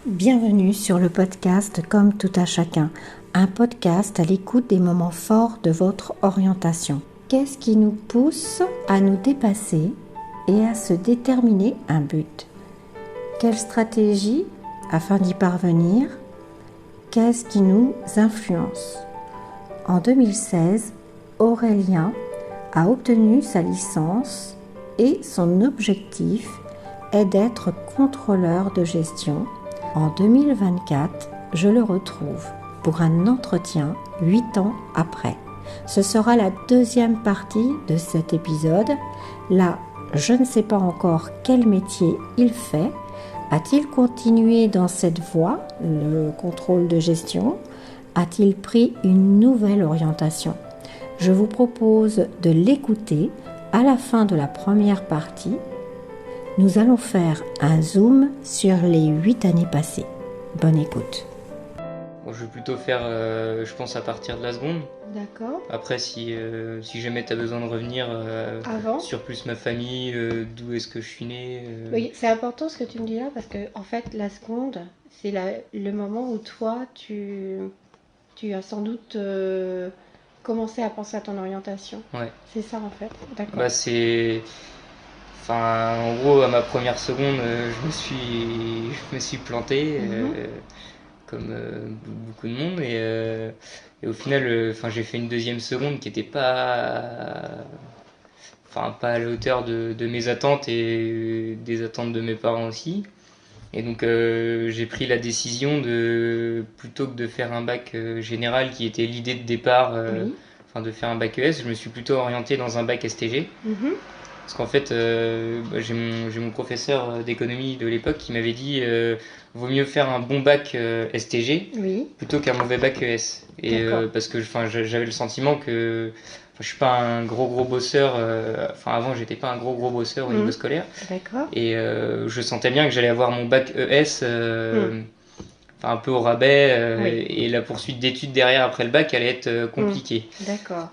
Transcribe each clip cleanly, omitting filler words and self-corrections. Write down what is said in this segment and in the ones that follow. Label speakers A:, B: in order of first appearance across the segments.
A: Bienvenue sur le podcast Comme tout à chacun, un podcast à l'écoute des moments forts de votre orientation. Qu'est-ce qui nous pousse à nous dépasser et à se déterminer un but? Quelle stratégie afin d'y parvenir? Qu'est-ce qui nous influence? En 2016, Aurélien a obtenu sa licence et son objectif est d'être contrôleur de gestion. En 2024, je le retrouve pour un entretien 8 ans après. Ce sera la deuxième partie de cet épisode. Là, je ne sais pas encore quel métier il fait. A-t-il continué dans cette voie, le contrôle de gestion? A-t-il pris une nouvelle orientation? Je vous propose de l'écouter à la fin de la première partie. Nous allons faire un zoom sur les 8 années passées. Bonne écoute.
B: Bon, je vais plutôt faire, je pense, à partir de la seconde.
C: D'accord.
B: Après, si jamais tu as besoin de revenir
C: Avant.
B: sur plus ma famille, d'où est-ce que je suis né.
C: Oui, c'est important ce que tu me dis là parce que en fait la seconde, c'est le moment où toi tu as sans doute commencé à penser à ton orientation.
B: Ouais.
C: C'est ça en fait. D'accord.
B: Bah, en gros, à ma première seconde, je me suis planté, comme beaucoup de monde, et au final, j'ai fait une deuxième seconde qui n'était pas à la hauteur de mes attentes et des attentes de mes parents aussi. Et donc j'ai pris la décision plutôt que de faire un bac général qui était l'idée de départ, de faire un bac ES, je me suis plutôt orienté dans un bac STG. Parce qu'en fait, j'ai mon professeur d'économie de l'époque qui m'avait dit vaut mieux faire un bon bac STG plutôt qu'un mauvais bac ES. Et parce que j'avais le sentiment que je suis pas un gros bosseur. Avant, j'étais pas un gros bosseur au niveau scolaire.
C: D'accord.
B: Et je sentais bien que j'allais avoir mon bac ES un peu au rabais et la poursuite d'études derrière après le bac allait être compliquée.
C: D'accord.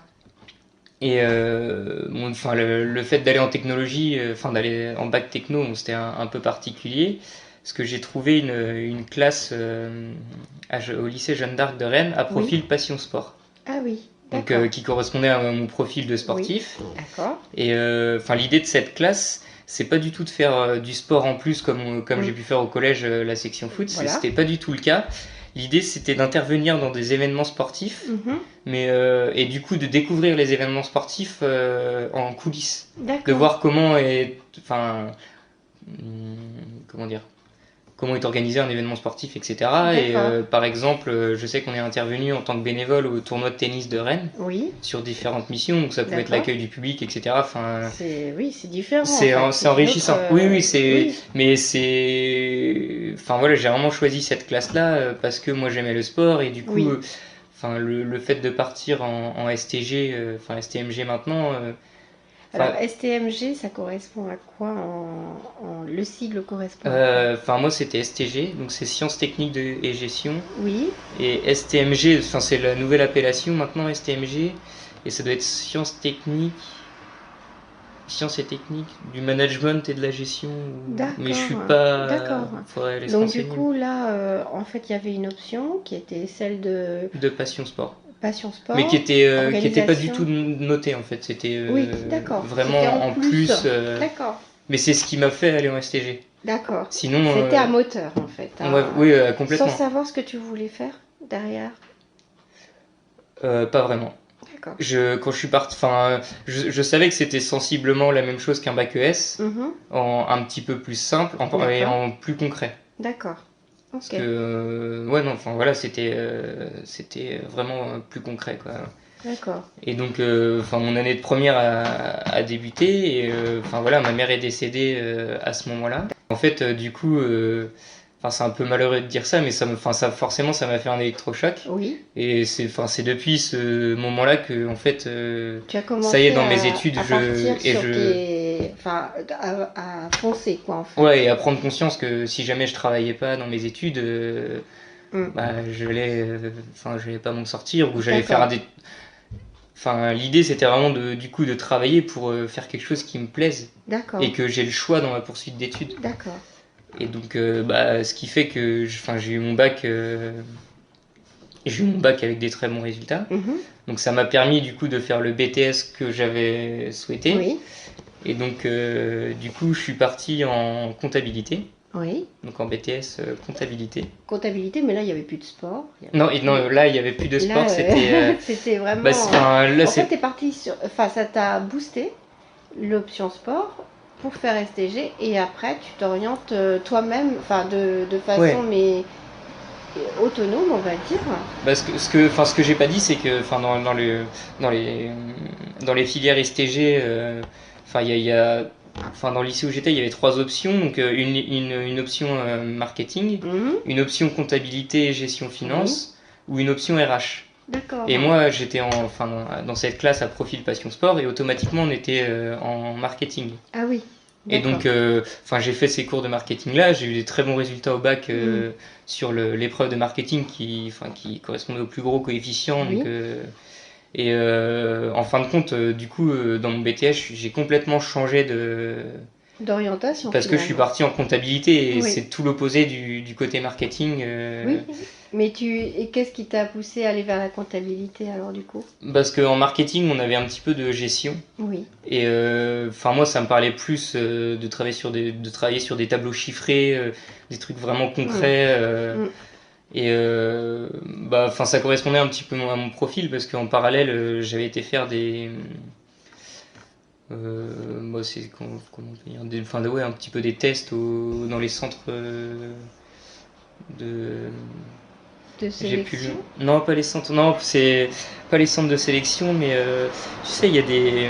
B: Et le fait d'aller en technologie, d'aller en bac techno, c'était un peu particulier. Parce que j'ai trouvé une classe au lycée Jeanne d'Arc de Rennes à profil passion sport.
C: Ah oui.
B: Donc, qui correspondait à mon profil de sportif.
C: Oui. D'accord.
B: Et l'idée de cette classe, c'est pas du tout de faire du sport en plus comme j'ai pu faire au collège la section foot.
C: Voilà.
B: C'était pas du tout le cas. L'idée, c'était d'intervenir dans des événements sportifs, et du coup de découvrir les événements sportifs en coulisses.
C: D'accord.
B: De voir comment est organisé un événement sportif, etc. Et par exemple, je sais qu'on est intervenu en tant que bénévole au tournoi de tennis de Rennes sur différentes missions, donc ça pouvait être l'accueil du public, etc.
C: C'est différent.
B: C'est enrichissant. Mais j'ai vraiment choisi cette classe-là parce que moi j'aimais le sport et du coup, le fait de partir en STG, STMG maintenant.
C: Alors, STMG, ça correspond à quoi le sigle correspond à quoi?
B: Moi, c'était STG, donc c'est Sciences Techniques et Gestion.
C: Oui.
B: Et STMG, c'est la nouvelle appellation maintenant, STMG. Et ça doit être Sciences et Techniques du Management et de la Gestion.
C: D'accord.
B: Mais je suis pas...
C: D'accord.
B: Faudrait aller se
C: donc
B: renseigner.
C: du coup, là, en fait, il y avait une option qui était celle de
B: Passion sport.
C: Passion sport.
B: Mais qui était pas du tout noté en fait. C'était vraiment en plus.
C: D'accord.
B: Mais c'est ce qui m'a fait aller en STG.
C: D'accord.
B: Sinon.
C: C'était un moteur en fait.
B: Oui, complètement.
C: Sans savoir ce que tu voulais faire derrière.
B: Pas vraiment.
C: D'accord.
B: Quand je suis parti, je savais que c'était sensiblement la même chose qu'un bac ES, en un petit peu plus simple, et en plus concret.
C: D'accord.
B: Parce que c'était vraiment plus concret quoi.
C: D'accord.
B: Et donc mon année de première a débuté et ma mère est décédée à ce moment-là. En fait du coup c'est un peu malheureux de dire ça mais forcément ça m'a fait un électrochoc.
C: Oui.
B: Et c'est depuis ce moment-là que en fait
C: tu as commencé
B: ça y est dans mes études
C: à foncer quoi en fait.
B: Ouais, et à prendre conscience que si jamais je travaillais pas dans mes études je n'allais pas m'en sortir ou j'allais faire l'idée c'était vraiment de travailler pour faire quelque chose qui me plaise.
C: D'accord.
B: Et que j'ai le choix dans ma poursuite d'études.
C: D'accord.
B: Et donc, ce qui fait que j'ai eu mon bac. J'ai eu mon bac avec des très bons résultats. Donc ça m'a permis du coup de faire le BTS que j'avais souhaité.
C: Oui.
B: Et donc du coup je suis parti en comptabilité.
C: Oui.
B: Donc en BTS comptabilité.
C: Comptabilité, mais là il n'y avait plus de sport.
B: Non, là il n'y avait plus de sport.
C: Là,
B: C'était
C: c'était vraiment.
B: là,
C: en fait, t'es parti sur. Enfin, ça t'a boosté l'option sport pour faire STG et après tu t'orientes toi-même, enfin de façon mais autonome, on va dire.
B: Ce que j'ai pas dit, c'est que dans les filières STG, dans le lycée où j'étais, il y avait 3 options. Donc une option marketing, une option comptabilité et gestion finance, ou une option RH.
C: D'accord.
B: Et moi, j'étais dans cette classe à profil passion sport et automatiquement on était en marketing.
C: Ah oui.
B: Et donc, j'ai fait ces cours de marketing là, j'ai eu des très bons résultats au bac sur l'épreuve de marketing qui correspondait au plus gros coefficient.
C: Oui.
B: Donc, en fin de compte, du coup, dans mon BTS, j'ai complètement changé
C: d'orientation.
B: Parce que je suis parti en comptabilité et
C: Oui.
B: c'est tout l'opposé du côté marketing.
C: Oui, mais et qu'est-ce qui t'a poussé à aller vers la comptabilité alors du coup?
B: Parce qu'en marketing, on avait un petit peu de gestion.
C: Oui.
B: Et moi, ça me parlait plus de travailler sur des tableaux chiffrés, des trucs vraiment concrets. Et ça correspondait un petit peu à mon profil parce qu'en parallèle, j'avais été faire des. C'est comment on peut dire, un petit peu des tests dans les centres de
C: sélection.
B: Non, pas les centres. Non, c'est pas les centres de sélection, mais tu sais, il y a des.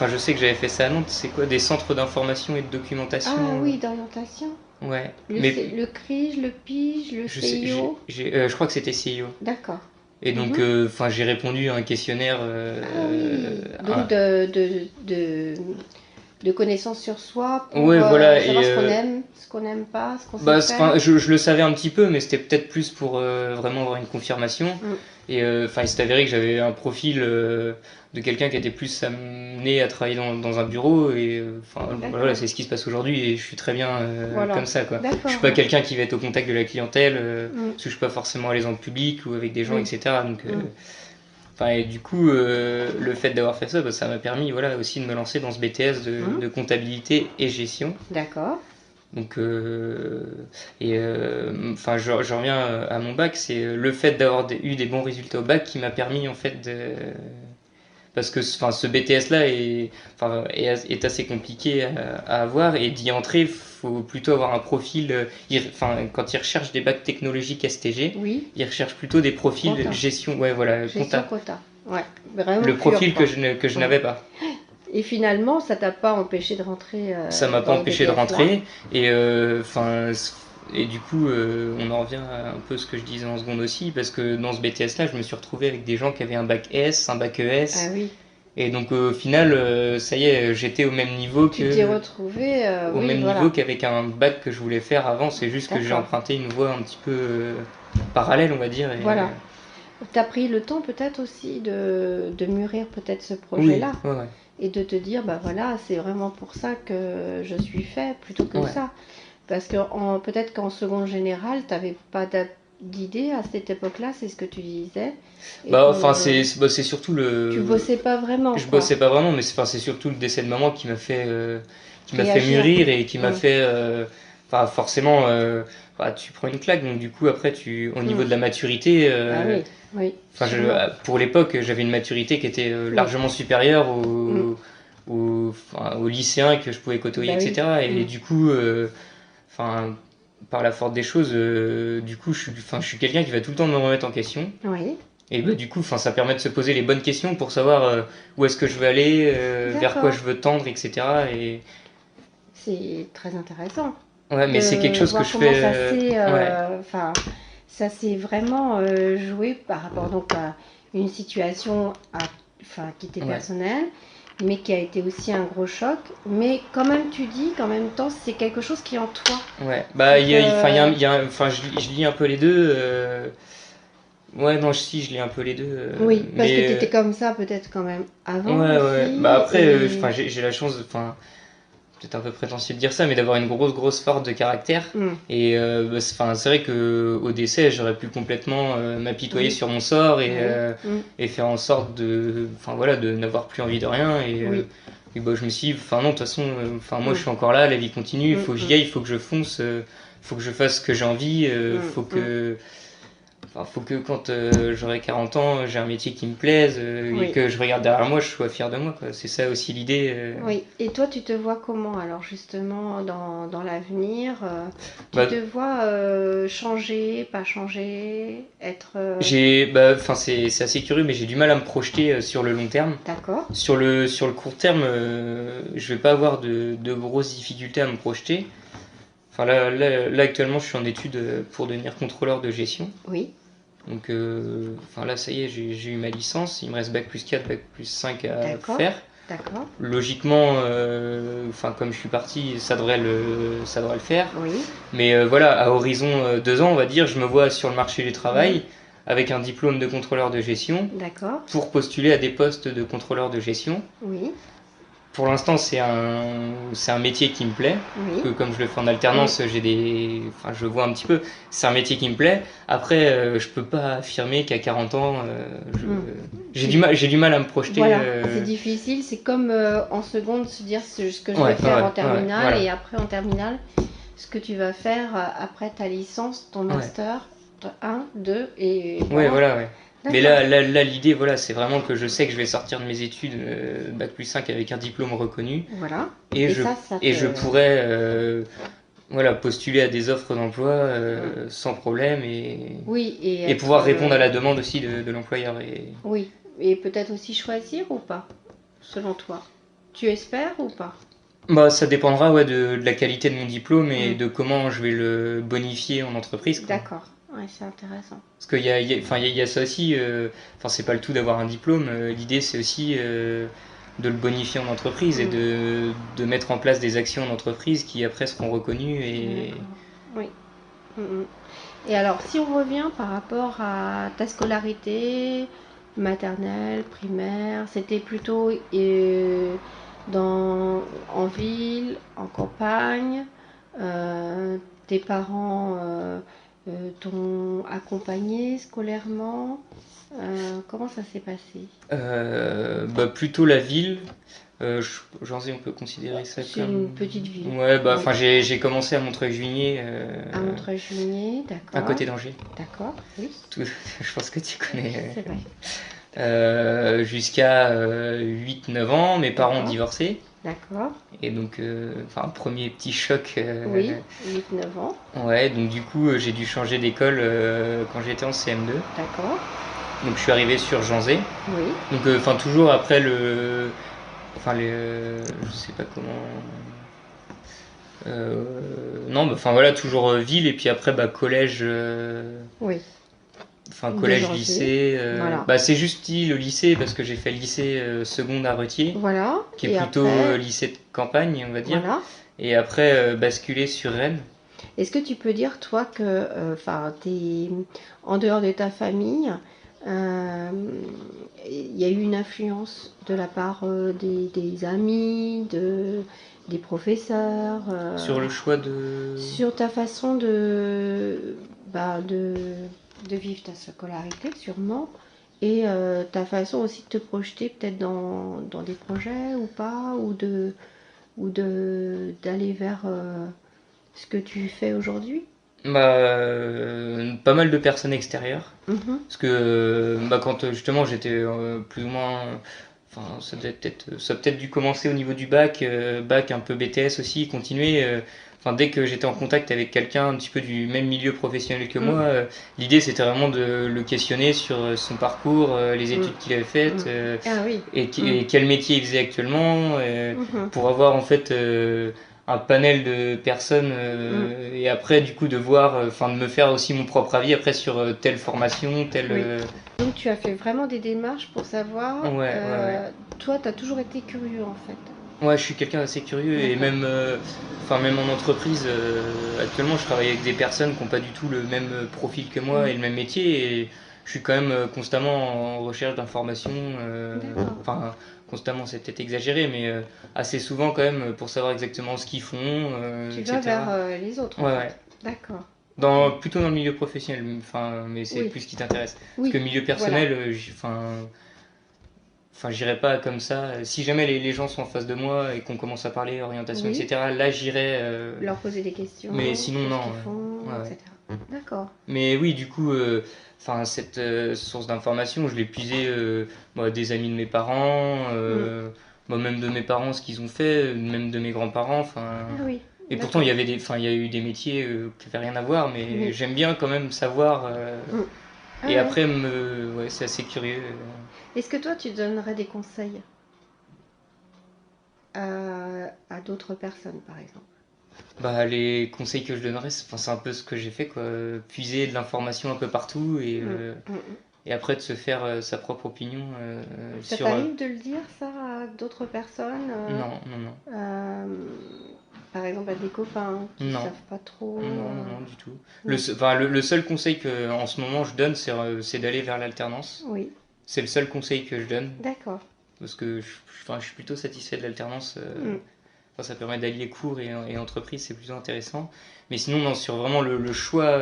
B: Je sais que j'avais fait ça à Nantes. C'est quoi, des centres d'information et de documentation?
C: Ah oui, d'orientation.
B: Ouais.
C: Le CRIJ, le PIGE, le CIO.
B: Je crois que c'était CIO.
C: D'accord.
B: Et donc, j'ai répondu à un questionnaire.
C: Donc de connaissances sur soi pour
B: voilà,
C: savoir ce qu'on n'aime pas, ce qu'on sait faire.
B: Je le savais un petit peu, mais c'était peut-être plus pour vraiment avoir une confirmation. Et il s'est avéré que j'avais un profil de quelqu'un qui était plus amené à travailler dans un bureau. Et voilà, c'est ce qui se passe aujourd'hui et je suis très bien comme ça, quoi. Je suis pas quelqu'un qui va être au contact de la clientèle, parce que je suis pas forcément à l'aise en public ou avec des gens, etc. Donc, et du coup, le fait d'avoir fait ça, ça m'a permis aussi de me lancer dans ce BTS de comptabilité et gestion.
C: D'accord.
B: Donc, je reviens à mon bac, c'est le fait d'avoir eu des bons résultats au bac qui m'a permis en fait parce que ce BTS-là est assez compliqué à avoir et d'y entrer, il faut plutôt avoir un profil. Quand ils recherchent des bacs technologiques STG, ils recherchent plutôt des profils gestion,
C: compta. Ouais, vraiment
B: le profil que je n'avais pas.
C: Et finalement, ça t'a pas empêché de rentrer
B: ça m'a pas empêché de rentrer. Et du coup, on en revient à un peu ce que je disais en seconde aussi, parce que dans ce BTS-là, je me suis retrouvé avec des gens qui avaient un bac S, un bac ES.
C: Ah oui.
B: Et donc au final, ça y est, j'étais au même niveau
C: tu t'es retrouvé
B: au même niveau qu'avec un bac que je voulais faire avant. C'est juste que j'ai emprunté une voie un petit peu parallèle, on va dire. Et,
C: voilà. Tu as pris le temps peut-être aussi de mûrir peut-être ce projet-là.
B: Oui, ouais.
C: Et de te dire, c'est vraiment pour ça que je suis fait, plutôt que ça. Parce que peut-être qu'en seconde générale, tu n'avais pas d'idée à cette époque-là, c'est ce que tu disais.
B: C'est surtout le...
C: Tu bossais pas vraiment.
B: Je bossais pas vraiment, mais c'est surtout le décès de maman qui m'a fait mûrir et qui m'a fait... forcément, tu prends une claque, donc du coup, après, au niveau de la maturité... pour l'époque, j'avais une maturité qui était largement supérieure aux lycéens que je pouvais côtoyer, etc. Et du coup, par la force des choses, du coup, je suis quelqu'un qui va tout le temps me remettre en question.
C: Oui.
B: Et du coup, ça permet de se poser les bonnes questions pour savoir où est-ce que je veux aller, vers quoi je veux tendre, etc. Et...
C: C'est très intéressant.
B: Ouais, mais c'est quelque chose que je fais...
C: Ça s'est vraiment joué par rapport donc, à une situation qui était personnelle, mais qui a été aussi un gros choc. Mais quand même, tu dis qu'en même temps, c'est quelque chose qui est en toi.
B: Ouais, je lis un peu les deux. Ouais, non, je lis un peu les deux.
C: Oui, parce que tu étais comme ça peut-être quand même avant.
B: Ouais,
C: aussi,
B: ouais. Après, j'ai la chance de... peut-être un peu prétentieux de dire ça, mais d'avoir une grosse force de caractère. Et c'est vrai qu'au décès, j'aurais pu complètement m'apitoyer sur mon sort et faire en sorte de n'avoir plus envie de rien. Et je me suis dit, non, de toute façon, moi je suis encore là, la vie continue, il faut que j'y aille, il faut que je fonce, faut que je fasse ce que j'ai envie, faut que quand j'aurai 40 ans, j'ai un métier qui me plaise et que je regarde derrière moi, je sois fier de moi, quoi. C'est ça aussi l'idée.
C: Oui, et toi tu te vois comment alors justement dans l'avenir tu te vois changer, pas changer, être...
B: c'est assez curieux, mais j'ai du mal à me projeter sur le long terme.
C: D'accord.
B: Sur le court terme, je vais pas avoir de grosses difficultés à me projeter. Enfin là actuellement, je suis en études pour devenir contrôleur de gestion.
C: Oui.
B: Donc là, ça y est, j'ai eu ma licence. Il me reste bac plus 4, bac plus 5 à faire.
C: D'accord.
B: Logiquement, comme je suis parti, ça devrait le faire.
C: Oui.
B: Mais à horizon 2 ans, on va dire, je me vois sur le marché du travail avec un diplôme de contrôleur de gestion.
C: D'accord.
B: Pour postuler à des postes de contrôleur de gestion.
C: Oui.
B: Pour l'instant, c'est un métier qui me plaît.
C: Oui.
B: Que comme je le fais en alternance, je vois un petit peu. C'est un métier qui me plaît. Après, je peux pas affirmer qu'à 40 ans, j'ai du mal à me projeter.
C: Voilà, c'est difficile. C'est comme en seconde se dire ce que je vais faire en terminale et après en terminale, ce que tu vas faire après ta licence, ton master 1, 2 et
B: voilà. Ouais. Mais là l'idée, c'est vraiment que je sais que je vais sortir de mes études bac plus 5 avec un diplôme reconnu.
C: Voilà.
B: Et je pourrais postuler à des offres d'emploi sans problème et pouvoir répondre à la demande aussi de l'employeur.
C: Oui, et peut-être aussi choisir ou pas, selon toi. Tu espères ou pas?
B: Ça dépendra de la qualité de mon diplôme et de comment je vais le bonifier en entreprise.
C: D'accord. Ouais, c'est intéressant.
B: Parce qu'il y a ça aussi, c'est pas le tout d'avoir un diplôme, l'idée c'est aussi de le bonifier en entreprise et de mettre en place des actions en entreprise qui après seront reconnues.
C: Oui. Et alors, si on revient par rapport à ta scolarité, maternelle, primaire, c'était plutôt en ville, en campagne, tes parents... t'ont accompagné scolairement? Comment ça s'est passé?
B: Plutôt la ville. Janzé, on peut considérer ça
C: c'est
B: comme...
C: une petite ville.
B: Ouais, j'ai commencé à Montreuil-Juigné.
C: À Montreuil-Juigné, d'accord.
B: À côté d'Angers.
C: D'accord, oui.
B: Je pense que tu connais.
C: C'est vrai.
B: Jusqu'à 8-9 ans, mes parents ont divorcé.
C: D'accord.
B: Et donc, premier petit choc.
C: Oui, 8-9 ans.
B: Ouais, donc du coup, j'ai dû changer d'école quand j'étais en CM2.
C: D'accord.
B: Donc, je suis arrivé sur Janzé.
C: Oui.
B: Donc, toujours après je sais pas comment. Toujours ville, et puis après, collège.
C: Oui.
B: Collège, lycée. C'est juste dit le lycée parce que j'ai fait le lycée seconde à Retier.
C: Voilà.
B: Qui est plutôt lycée de campagne, on va dire. Voilà. Et après, basculer sur Rennes.
C: Est-ce que tu peux dire, toi, que t'es en dehors de ta famille, il y a eu une influence de la part des amis, des professeurs
B: sur le choix de...
C: Sur ta façon de vivre ta scolarité, sûrement, et ta façon aussi de te projeter peut-être dans des projets ou pas, ou d'aller vers ce que tu fais aujourd'hui?
B: Pas mal de personnes extérieures. Parce que quand justement j'étais plus ou moins... ça a peut-être dû commencer au niveau du bac un peu BTS aussi, continuer... dès que j'étais en contact avec quelqu'un un petit peu du même milieu professionnel que moi, l'idée c'était vraiment de le questionner sur son parcours, les études qu'il avait faites, et quel métier il faisait actuellement, pour avoir en fait un panel de personnes, et après du coup de voir, de me faire aussi mon propre avis après sur telle formation, telle...
C: Donc tu as fait vraiment des démarches pour savoir. Toi, tu as toujours été curieux en fait.
B: Ouais, je suis quelqu'un d'assez curieux. Et même en entreprise, actuellement je travaille avec des personnes qui n'ont pas du tout le même profil que moi et le même métier, et je suis quand même constamment en recherche d'informations. constamment, c'est peut-être exagéré, mais assez souvent quand même pour savoir exactement ce qu'ils font,
C: Tu
B: etc.
C: vas vers les autres. En
B: Ouais.
C: fait. D'accord.
B: Plutôt dans le milieu professionnel, mais c'est plus ce qui t'intéresse.
C: Oui.
B: Parce que milieu personnel, j'irai pas comme ça. Si jamais les gens sont en face de moi et qu'on commence à parler orientation, etc., là j'irai.
C: Leur poser des questions.
B: Mais sinon, non.
C: Ce qu'ils font, etc. D'accord.
B: Mais oui, du coup, cette source d'information, je l'ai puisée des amis de mes parents, même de mes parents, ce qu'ils ont fait, même de mes grands-parents.
C: Oui.
B: Et pourtant, il y a eu des métiers qui n'avaient rien à voir, mais j'aime bien quand même savoir. Et après, c'est assez curieux.
C: Est-ce que toi, tu donnerais des conseils à d'autres personnes, par exemple?
B: Les conseils que je donnerais, c'est un peu ce que j'ai fait, quoi. Puiser de l'information un peu partout et après de se faire sa propre opinion.
C: Ça t'arrive de le dire, ça, à d'autres personnes?
B: Non.
C: Par exemple, à des copains qui ne savent pas trop?
B: Non, du tout. Le seul conseil que en ce moment je donne, c'est d'aller vers l'alternance.
C: Oui.
B: C'est le seul conseil que je donne.
C: D'accord.
B: Parce que je suis plutôt satisfait de l'alternance. Ça permet d'allier cours et entreprise, c'est plutôt intéressant. Mais sinon, non, sur vraiment le choix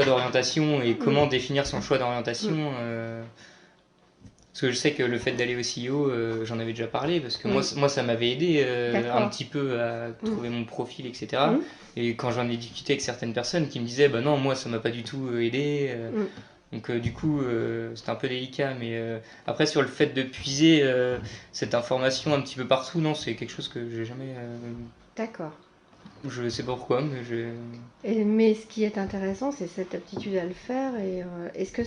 B: d'orientation et comment définir son choix d'orientation. Parce que je sais que le fait d'aller au CEO, j'en avais déjà parlé, parce que moi ça m'avait aidé un petit peu à trouver mon profil, etc. Et quand j'en ai discuté avec certaines personnes qui me disaient, bah non, moi ça m'a pas du tout aidé. Donc du coup, c'était un peu délicat. Mais après, sur le fait de puiser cette information un petit peu partout, non, c'est quelque chose que j'ai jamais...
C: D'accord.
B: Je sais pas pourquoi, mais
C: mais ce qui est intéressant, c'est cette aptitude à le faire. Et est-ce que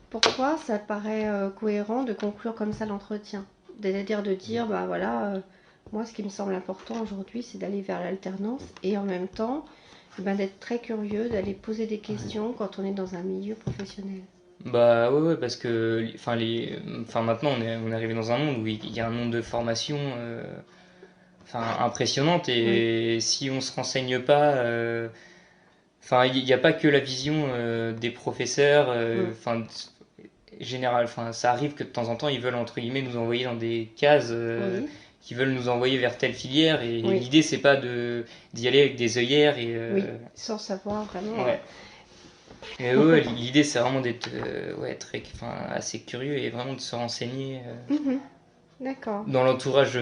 C: pour toi, ça paraît cohérent de conclure comme ça l'entretien? C'est-à-dire de dire, bah voilà, moi ce qui me semble important aujourd'hui, c'est d'aller vers l'alternance et en même temps, d'être très curieux, d'aller poser des questions quand on est dans un milieu professionnel.
B: Bah ouais, parce que maintenant on est arrivé dans un monde où il y a un nombre de formations impressionnantes et si on se renseigne pas, il n'y a pas que la vision des professeurs, général, ça arrive que de temps en temps ils veulent entre guillemets nous envoyer dans des cases qui veulent nous envoyer vers telle filière et l'idée c'est pas d'y aller avec des œillères et
C: sans savoir vraiment.
B: Et l'idée c'est vraiment d'être assez curieux et vraiment de se renseigner
C: D'accord.
B: dans l'entourage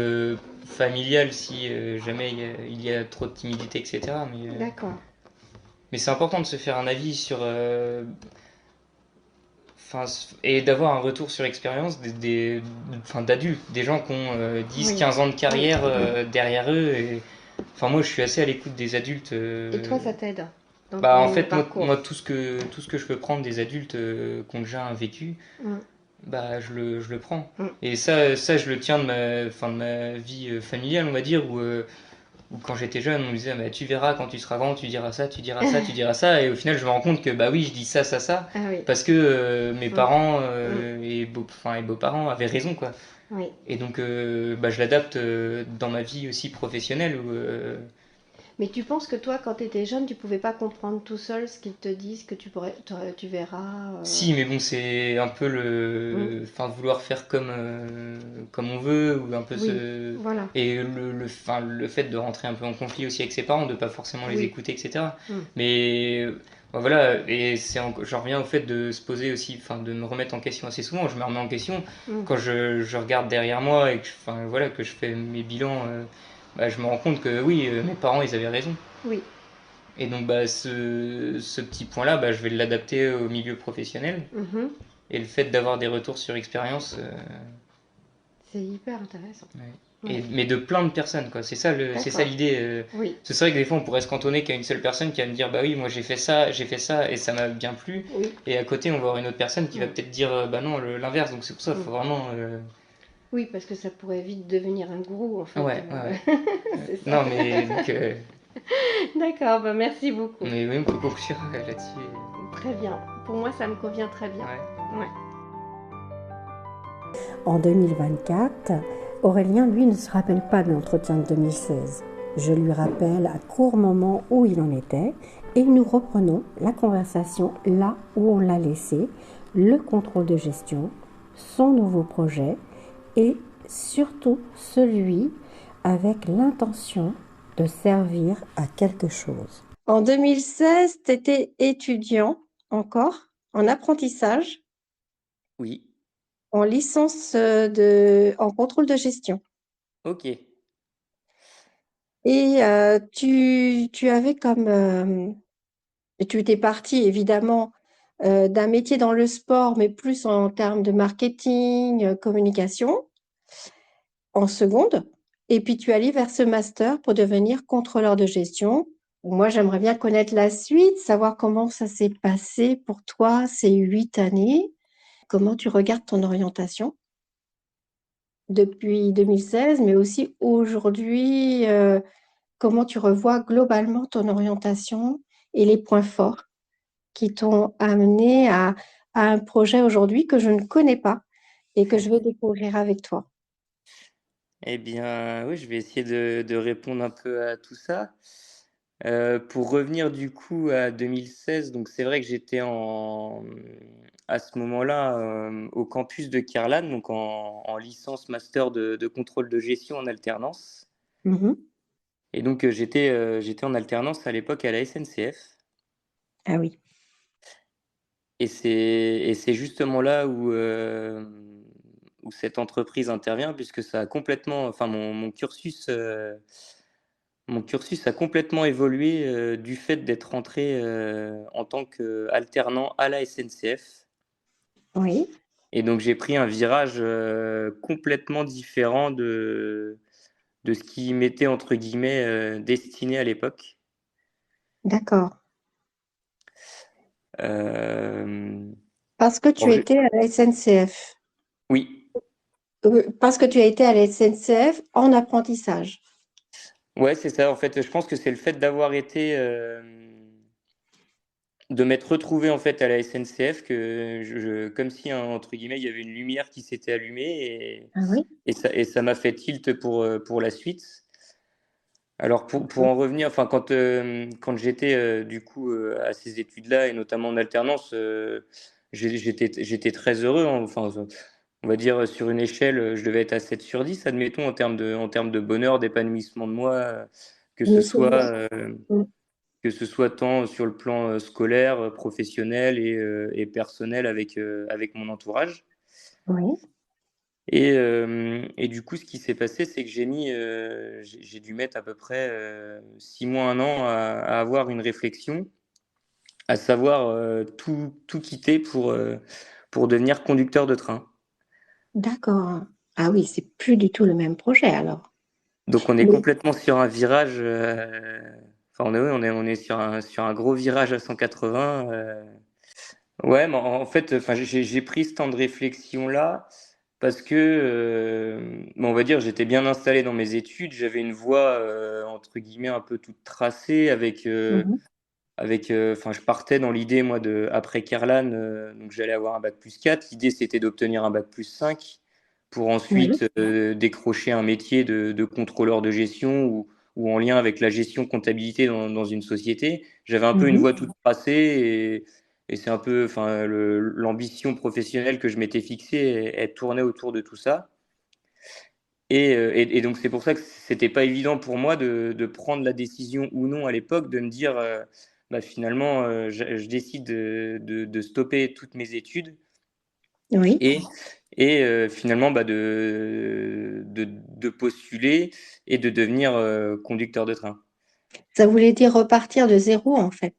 B: familial si jamais il y a trop de timidité, etc.
C: D'accord.
B: Mais c'est important de se faire un avis sur et d'avoir un retour sur expérience d'adultes, des gens qui ont 10-15 ans de carrière derrière eux. Moi, je suis assez à l'écoute des adultes.
C: Et toi, ça t'aide?
B: En fait, moi, tout ce que je peux prendre des adultes qui ont déjà un vécu, je le prends. Et ça, je le tiens de ma vie familiale, on va dire, où quand j'étais jeune, on me disait bah, tu verras quand tu seras grand, tu diras ça, tu diras ça, tu diras ça. Et au final, je me rends compte que bah oui, je dis ça. Parce que mes parents et beaux-parents avaient raison, quoi.
C: Oui.
B: Et donc, je l'adapte dans ma vie aussi professionnelle.
C: Mais tu penses que toi, quand tu étais jeune, tu pouvais pas comprendre tout seul ce qu'ils te disent, que tu verras
B: Si, mais bon, c'est un peu vouloir faire comme on veut, ou un peu
C: voilà.
B: Et le fait de rentrer un peu en conflit aussi avec ses parents, de pas forcément les écouter, etc. Mais voilà, et j'en reviens au fait de se poser aussi, de me remettre en question assez souvent. Je me remets en question quand je regarde derrière moi et que je fais mes bilans. Je me rends compte que oui, mes parents, ils avaient raison.
C: Oui.
B: Et donc, ce petit point-là, je vais l'adapter au milieu professionnel. Et le fait d'avoir des retours sur expérience...
C: c'est hyper intéressant.
B: Mais de plein de personnes, quoi. C'est ça l'idée. C'est vrai que des fois, on pourrait se cantonner qu'à une seule personne qui va me dire, bah oui, moi j'ai fait ça, et ça m'a bien plu. Et à côté, on va avoir une autre personne qui va peut-être dire, bah non, l'inverse. Donc c'est pour ça qu'il faut vraiment...
C: Oui, parce que ça pourrait vite devenir un gourou, en fait.
B: Ouais.
C: C'est ça.
B: Non, mais donc...
C: D'accord, merci beaucoup.
B: Mais oui, on peut conclure là-dessus.
C: Très bien. Pour moi, ça me convient très bien. Ouais.
A: En 2024, Aurélien, lui, ne se rappelle pas de l'entretien de 2016. Je lui rappelle à court moment où il en était et nous reprenons la conversation là où on l'a laissé, le contrôle de gestion, son nouveau projet et surtout celui avec l'intention de servir à quelque chose.
C: En 2016, tu étais étudiant encore en apprentissage,
B: Oui,
C: en licence en contrôle de gestion.
B: ok.
C: Et tu avais tu étais parti évidemment d'un métier dans le sport, mais plus en termes de marketing, communication, en seconde. Et puis tu allais vers ce master pour devenir contrôleur de gestion. Moi, j'aimerais bien connaître la suite, savoir comment ça s'est passé pour toi ces 8 années, comment tu regardes ton orientation depuis 2016, mais aussi aujourd'hui, comment tu revois globalement ton orientation et les points forts qui t'ont amené à un projet aujourd'hui que je ne connais pas et que je vais découvrir avec toi.
B: Eh bien, oui, je vais essayer de répondre un peu à tout ça. Pour revenir du coup à 2016, donc c'est vrai que j'étais à ce moment-là au campus de Kirlan, donc en licence master de contrôle de gestion en alternance.
C: Mhm.
B: Et donc j'étais en alternance à l'époque à la SNCF.
C: Ah oui,
B: Et c'est justement là où cette entreprise intervient, puisque ça a complètement, enfin mon cursus a complètement évolué du fait d'être rentré en tant qu'alternant à la SNCF.
C: oui,
B: Et donc j'ai pris un virage complètement différent de ce qui m'était entre guillemets destiné à l'époque.
C: d'accord.
B: Euh,
C: Parce que
B: bon,
C: tu étais à la SNCF.
B: oui,
C: Parce que tu as été à la SNCF en apprentissage.
B: ouais, c'est ça. En fait, je pense que c'est le fait d'avoir été de m'être retrouvé en fait à la SNCF que comme si entre guillemets il y avait une lumière qui s'était allumée
C: Ah oui?
B: et ça m'a fait tilt pour la suite. Alors pour en revenir, enfin quand j'étais du coup à ces études-là et notamment en alternance, j'étais très heureux, hein. Enfin, on va dire sur une échelle, je devais être à 7 sur 10, admettons, en termes de bonheur, d'épanouissement de moi, que
C: Je
B: ce
C: me
B: soit
C: souviens. Mm.
B: que ce soit tant sur le plan scolaire, professionnel et personnel avec mon entourage.
C: Oui,
B: Et du coup, ce qui s'est passé, c'est que j'ai dû mettre à peu près 6 mois, un an à avoir une réflexion, à savoir tout quitter pour devenir conducteur de train.
C: d'accord. Ah oui, c'est plus du tout le même projet alors.
B: Donc on est
C: Mais,
B: complètement sur un virage, enfin on est sur un gros virage à 180. Ouais, mais en fait, enfin, j'ai pris ce temps de réflexion-là parce que, on va dire, j'étais bien installé dans mes études. J'avais une voie, entre guillemets, un peu toute tracée
C: mhm,
B: enfin, je partais dans l'idée, moi, après Kerlan, donc j'allais avoir un bac plus 4. L'idée, c'était d'obtenir un bac plus 5 pour
C: oui,
B: ensuite décrocher un métier de contrôleur de gestion ou en lien avec la gestion comptabilité dans une société. J'avais un peu une
C: mhm,
B: voie toute tracée et c'est un peu, enfin, l'ambition professionnelle que je m'étais fixée, elle tournait autour de tout ça. Et donc c'est pour ça que c'était pas évident pour moi de prendre la décision ou non à l'époque de me dire bah, finalement je décide de stopper toutes mes études
C: oui.
B: et, et finalement bah, de postuler et de devenir conducteur de train.
C: Ça voulait dire repartir de zéro en fait.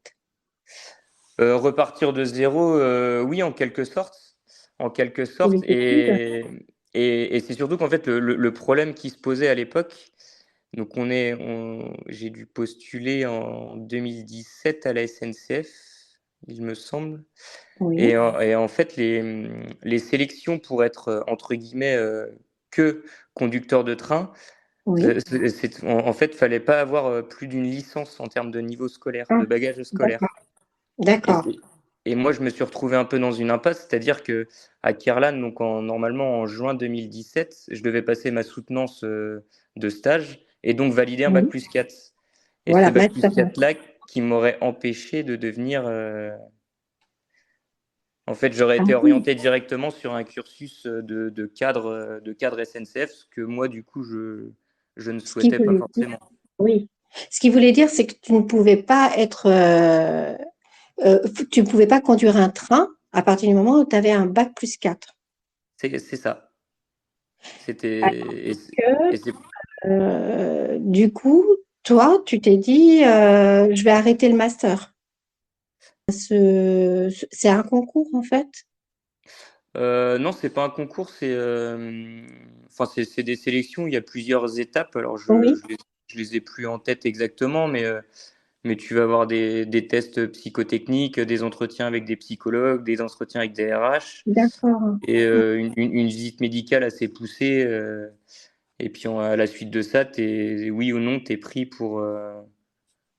B: Repartir de zéro, oui, en quelque sorte. En quelque
C: Et
B: sorte.
C: les études?
B: Et c'est surtout qu'en fait, le problème qui se posait à l'époque, donc j'ai dû postuler en 2017 à la SNCF, il me semble. Et,
C: Oui,
B: et en fait, les sélections pour être, entre guillemets, que conducteur de train,
C: oui.
B: en fait, fallait pas avoir plus d'une licence en termes de niveau scolaire,
C: Ah,
B: de bagage scolaire.
C: d'accord.
B: Et,
C: D'accord.
B: c'est- et moi, je me suis retrouvé un peu dans une impasse, c'est-à-dire que à Kirlan, donc normalement en juin 2017, je devais passer ma soutenance de stage et donc valider un bac
C: Oui.
B: plus 4. Et ce
C: Voilà,
B: bac plus
C: master.
B: 4 là qui m'aurait empêché de devenir En fait, j'aurais
A: Ah
B: été
A: oui,
B: orienté directement sur un cursus de cadre SNCF, ce que moi, du coup, je ne
A: ce qu'il
B: souhaitais pas
A: voulait dire,
B: forcément.
A: oui. Ce qu'il voulait dire, c'est que tu ne pouvais pas être, tu ne pouvais pas conduire un train à partir du moment où tu avais un bac plus 4.
B: C'est ça.
A: Alors
B: C'était.
A: que,
B: Et c'est
A: du coup, toi, tu t'es dit, je vais arrêter le master. C'est un concours, en fait?
B: Non, c'est pas un concours, enfin, c'est des sélections. Il y a plusieurs étapes. Alors,
A: Oui,
B: je les ai plus en tête exactement, mais tu vas avoir des tests psychotechniques, des entretiens avec des psychologues, des entretiens avec des RH
A: d'accord.
B: et une visite médicale assez poussée. Et puis, à la suite de ça, oui ou non, tu es pris pour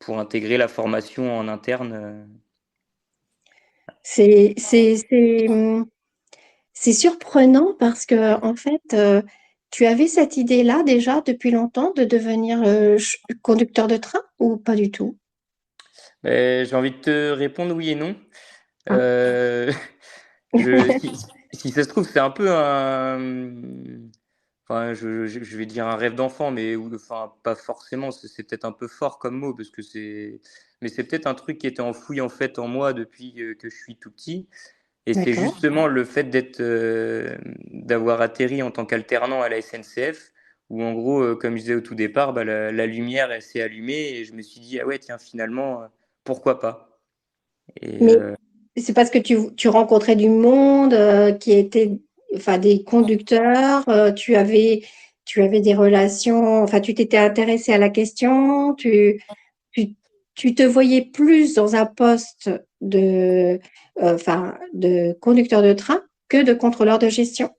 B: intégrer la formation en interne.
A: C'est, c'est, c'est, hum, c'est surprenant parce que, en fait, tu avais cette idée-là déjà depuis longtemps de devenir conducteur de train ou pas du tout?
B: J'ai envie de te répondre oui et non.
A: Ah,
B: Euh, si ça se trouve, c'est un peu enfin, je vais dire un rêve d'enfant, enfin, pas forcément. C'est peut-être un peu fort comme mot parce que mais c'est peut-être un truc qui était enfoui en fait en moi depuis que je suis tout petit. Et c'est
A: d'accord.
B: justement le fait d'avoir atterri en tant qu'alternant à la SNCF, où en gros, comme je disais au tout départ, bah, la lumière elle s'est allumée et je me suis dit ah ouais tiens finalement pourquoi pas. Et
A: Mais c'est parce que tu rencontrais du monde qui était, enfin, des conducteurs, tu avais des relations, enfin, tu t'étais intéressé à la question, tu, tu te voyais plus dans un poste enfin, de conducteur de train que de contrôleur de gestion.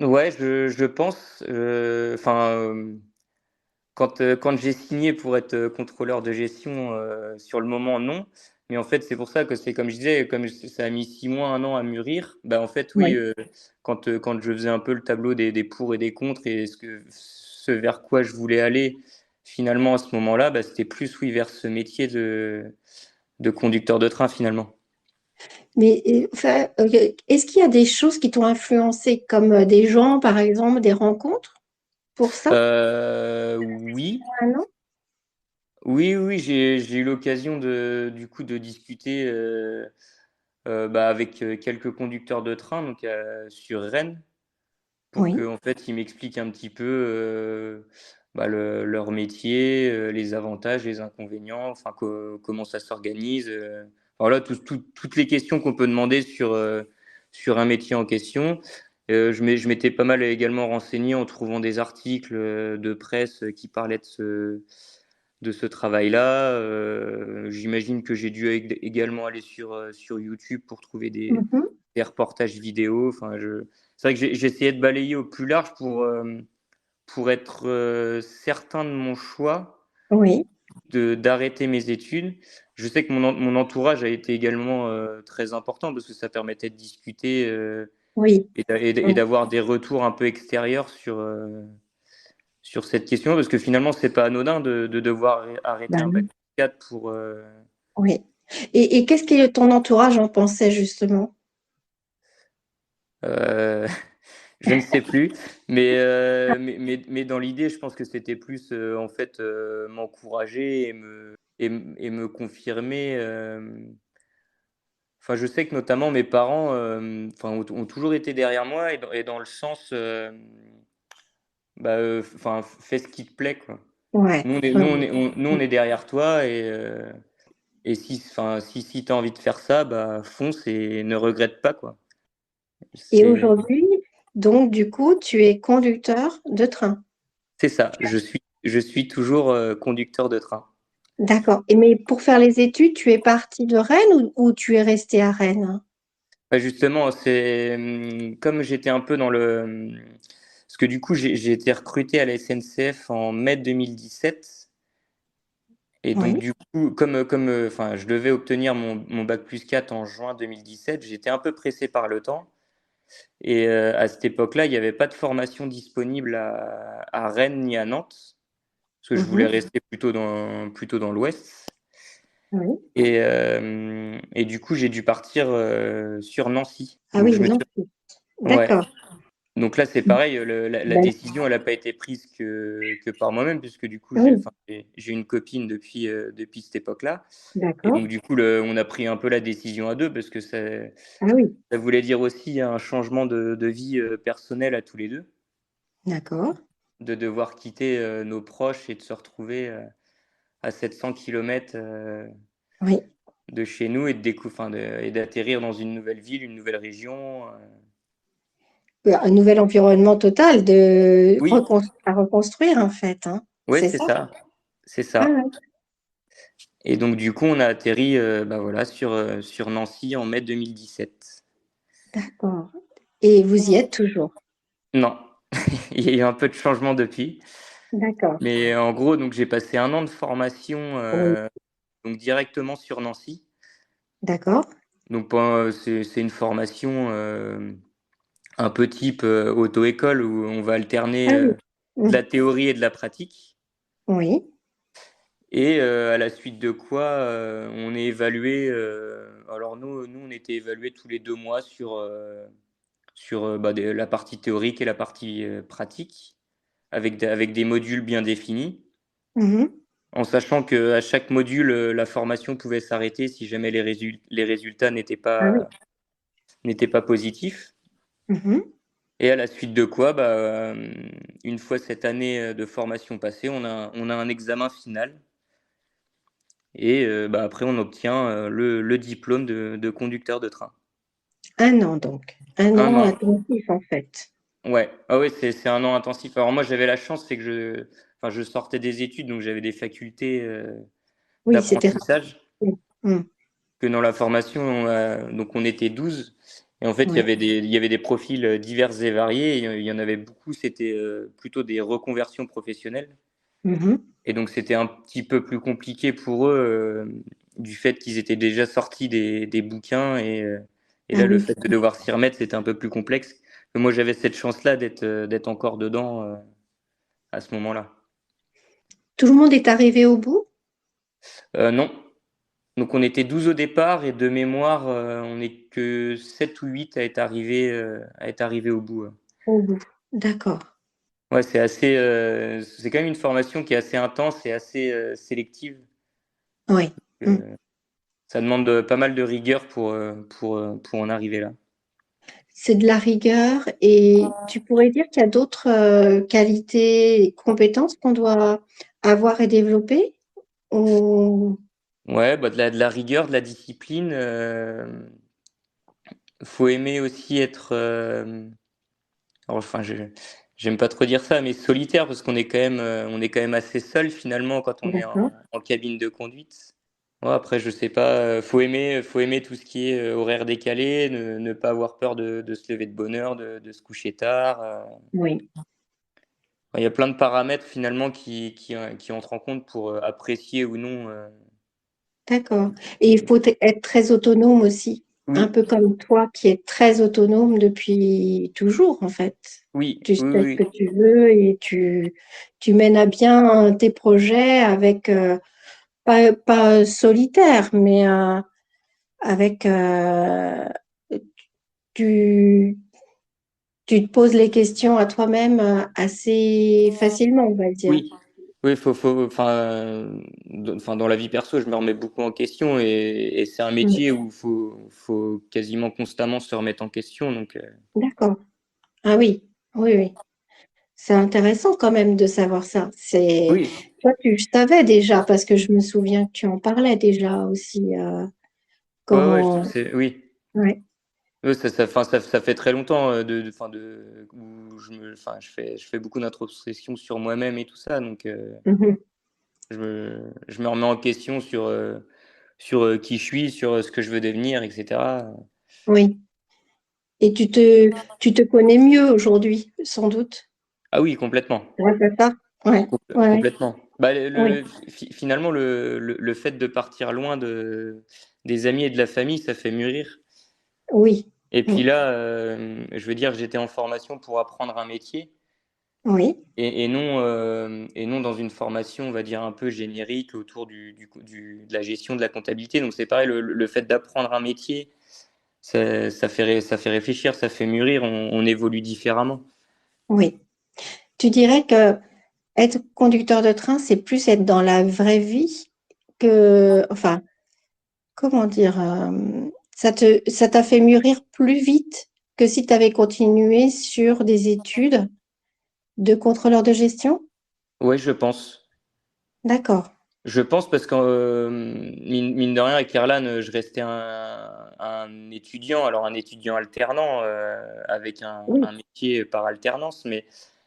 B: ouais, je pense. Enfin, quand j'ai signé pour être contrôleur de gestion, sur le moment, non. Mais en fait, c'est pour ça que c'est comme je disais, ça a mis 6 mois, un an à mûrir. Bah, en fait, oui,
A: Oui.
B: quand je faisais un peu le tableau des pour et des contre et ce vers quoi je voulais aller, finalement, à ce moment-là, bah, c'était plus, oui, vers ce métier de conducteur de train, finalement.
A: Mais enfin, est-ce qu'il y a des choses qui t'ont influencé, comme des gens, par exemple, des rencontres pour ça?
B: Oui,
A: Ah non?
B: oui, j'ai eu l'occasion du coup, de discuter bah, avec quelques conducteurs de train donc, sur Rennes pour
A: Oui.
B: qu'en fait, ils m'expliquent un petit peu bah, leur métier, les avantages, les inconvénients, enfin, comment ça s'organise. Voilà, toutes les questions qu'on peut demander sur un métier en question. Je m'étais pas mal également renseigné en trouvant des articles de presse qui parlaient de ce travail-là. J'imagine que j'ai dû également aller sur YouTube pour trouver
A: Mhm.
B: des reportages vidéo. Enfin, c'est vrai que j'ai essayé de balayer au plus large pour être certain de mon choix
A: Oui,
B: d'arrêter mes études. Je sais que mon entourage a été également très important parce que ça permettait de discuter
A: oui,
B: et
A: oui.
B: d'avoir des retours un peu extérieurs sur cette question parce que finalement, c'est pas anodin de devoir arrêter
A: Bah
B: un bac
A: oui.
B: 4 pour.
A: Oui. Et qu'est-ce que ton entourage en pensait justement?
B: Euh, je ne sais plus, mais dans l'idée, je pense que c'était plus en fait m'encourager et me confirmer. Enfin, je sais que notamment mes parents enfin, ont toujours été derrière moi et dans le sens, bah, enfin, fais ce qui te plaît, quoi.
A: Ouais. Ouais, ouais.
B: Nous, on est derrière toi et si tu as envie de faire ça, bah, fonce et ne regrette pas, quoi.
A: Et
B: C'est
A: aujourd'hui, donc du coup, tu es conducteur de train.
B: c'est ça. Je suis toujours conducteur de train.
A: D'accord. Et mais pour faire les études, tu es parti de Rennes ou tu es resté à Rennes?
B: Bah, justement, c'est comme j'étais un peu dans parce que du coup, j'ai été recruté à la SNCF en mai 2017. Et donc,
A: Oui.
B: du coup, enfin, je devais obtenir mon bac plus 4 en juin 2017, j'étais un peu pressé par le temps. Et à cette époque-là, il n'y avait pas de formation disponible à Rennes ni à Nantes, parce que je voulais
A: Mhm.
B: rester plutôt dans l'Ouest.
A: Oui.
B: Et du coup, j'ai dû partir sur Nancy.
A: Ah
B: Donc,
A: oui,
B: je me
A: non.
B: suis... Ouais.
A: D'accord.
B: Donc là, c'est pareil, la
A: Ben,
B: décision, elle n'a pas été prise que par moi-même, puisque du coup,
A: oui,
B: enfin, j'ai une copine depuis cette époque-là. Et
A: d'accord.
B: donc, du coup, on a pris un peu la décision à deux, parce que
A: Ah oui,
B: ça voulait dire aussi un changement de vie personnelle à tous les deux,
A: d'accord.
B: de devoir quitter nos proches et de se retrouver à 700 km
A: Oui.
B: de chez nous et et d'atterrir dans une nouvelle ville, une nouvelle région.
A: Un nouvel environnement total
B: Oui,
A: à reconstruire, en fait, hein.
B: ouais,
A: C'est
B: c'est
A: ça?
B: ça, c'est
A: Ah
B: ça.
A: ouais,
B: Et donc du coup, on a atterri bah voilà, sur Nancy en mai 2017.
A: d'accord. Et vous y êtes toujours?
B: Non, il y a eu un peu de changement depuis.
A: D'accord.
B: Mais en gros, donc j'ai passé un an de formation
A: Oui.
B: donc directement sur Nancy.
A: D'accord.
B: Donc c'est une formation un peu type auto-école où on va alterner
A: Ah oui.
B: de
A: Mmh.
B: la théorie et de la pratique.
A: Oui.
B: Et à la suite de quoi, on est évalué. Alors nous, on était évalués tous les 2 mois sur bah, la partie théorique et la partie pratique, avec des modules bien définis,
A: Mmh.
B: en sachant qu'à chaque module, la formation pouvait s'arrêter si jamais les résultats
A: Ah oui.
B: n'étaient pas positifs.
A: Mmh.
B: Et à la suite de quoi, bah, une fois cette année de formation passée, on a un examen final. Et bah, après, on obtient le diplôme de conducteur de train.
A: 1 an donc. Un
B: Un
A: an
B: an.
A: intensif, en fait.
B: Ouais, ah ouais, c'est un an intensif. Alors moi, j'avais la chance, c'est que enfin, je sortais des études, donc j'avais des facultés
A: Oui, c'était
B: d'apprentissage.
A: rapide. Mmh.
B: Que dans la formation, donc on était 12. Et en fait,
A: Ouais.
B: il y avait des profils divers et variés. Et il y en avait beaucoup, c'était plutôt des reconversions professionnelles.
A: Mmh.
B: Et donc, c'était un petit peu plus compliqué pour eux du fait qu'ils étaient déjà sortis des bouquins. Et
A: Ah
B: là, le
A: oui.
B: fait de devoir s'y remettre, c'était un peu plus complexe. Mais moi, j'avais cette chance-là d'être encore dedans à ce moment-là.
A: Tout le monde est arrivé au bout?
B: Non. Donc, on était 12 au départ et de mémoire, on n'est que 7 ou 8 à être arrivé au bout.
A: Au bout. D'accord.
B: Ouais, c'est quand même une formation qui est assez intense et assez sélective.
A: Oui. Mmh.
B: Euh, Ça demande pas mal de rigueur pour en arriver là.
A: C'est de la rigueur et tu pourrais dire qu'il y a d'autres, qualités et compétences qu'on doit avoir et développer? Ou
B: Ouais, bah de la rigueur, de la discipline. Faut aimer aussi être. Alors, enfin, j'aime pas trop dire ça, mais solitaire parce on est quand même assez seul finalement quand on est
A: d'accord.
B: en cabine de conduite. Ouais, après, je sais pas. Faut aimer tout ce qui est horaire décalé, ne pas avoir peur de se lever de bonne heure, de se coucher tard.
A: Oui,
B: Il y a plein de paramètres finalement qui entrent en compte pour apprécier ou non.
A: d'accord et il faut être très autonome aussi, un
B: Oui,
A: peu comme toi qui es très autonome depuis toujours, en fait.
B: oui,
A: Tu
B: oui,
A: sais ce
B: oui.
A: que tu veux et tu mènes à bien tes projets avec, pas solitaire, mais, avec, tu tu te poses les questions à toi-même, assez facilement, on va dire.
B: Oui, oui, enfin, enfin, dans la vie perso, je me remets beaucoup en question et c'est un
A: Mmh.
B: métier où faut quasiment constamment se remettre en question. Donc,
A: D'accord. Ah oui, oui, oui. C'est intéressant quand même de savoir ça. C'est
B: oui,
A: toi, tu le savais déjà parce que je me souviens que tu en parlais déjà aussi,
B: ouais,
A: quand
B: oui.
A: ouais.
B: Ouais, enfin, ça fait très longtemps enfin, où enfin, je fais beaucoup d'introspection sur moi-même et tout ça. Donc,
A: Mmh mh.
B: je me remets en question sur qui je suis, sur ce que je veux devenir, etc.
A: Oui et tu te connais mieux aujourd'hui, sans doute,
B: Ah oui, complètement.
A: grâce à ça? Ouais, ouais,
B: Complètement. Bah,
A: oui,
B: finalement, le fait de partir loin des amis et de la famille, ça fait mûrir.
A: oui.
B: Et
A: Mmh.
B: puis là, je veux dire, j'étais en formation pour apprendre un métier.
A: Oui,
B: et non dans une formation, on va dire, un peu générique autour de la gestion de la comptabilité. Donc c'est pareil, le fait d'apprendre un métier, ça fait réfléchir, ça fait mûrir, on évolue différemment.
A: oui. Tu dirais que être conducteur de train, c'est plus être dans la vraie vie que, enfin, comment dire, ça t'a fait mûrir plus vite que si tu avais continué sur des études de contrôleur de gestion?
B: Ouais, je pense.
A: D'accord.
B: Je pense parce que, mine de rien, avec Irlan, je restais un étudiant, alors un étudiant alternant, avec
A: Oui.
B: un métier par alternance, mais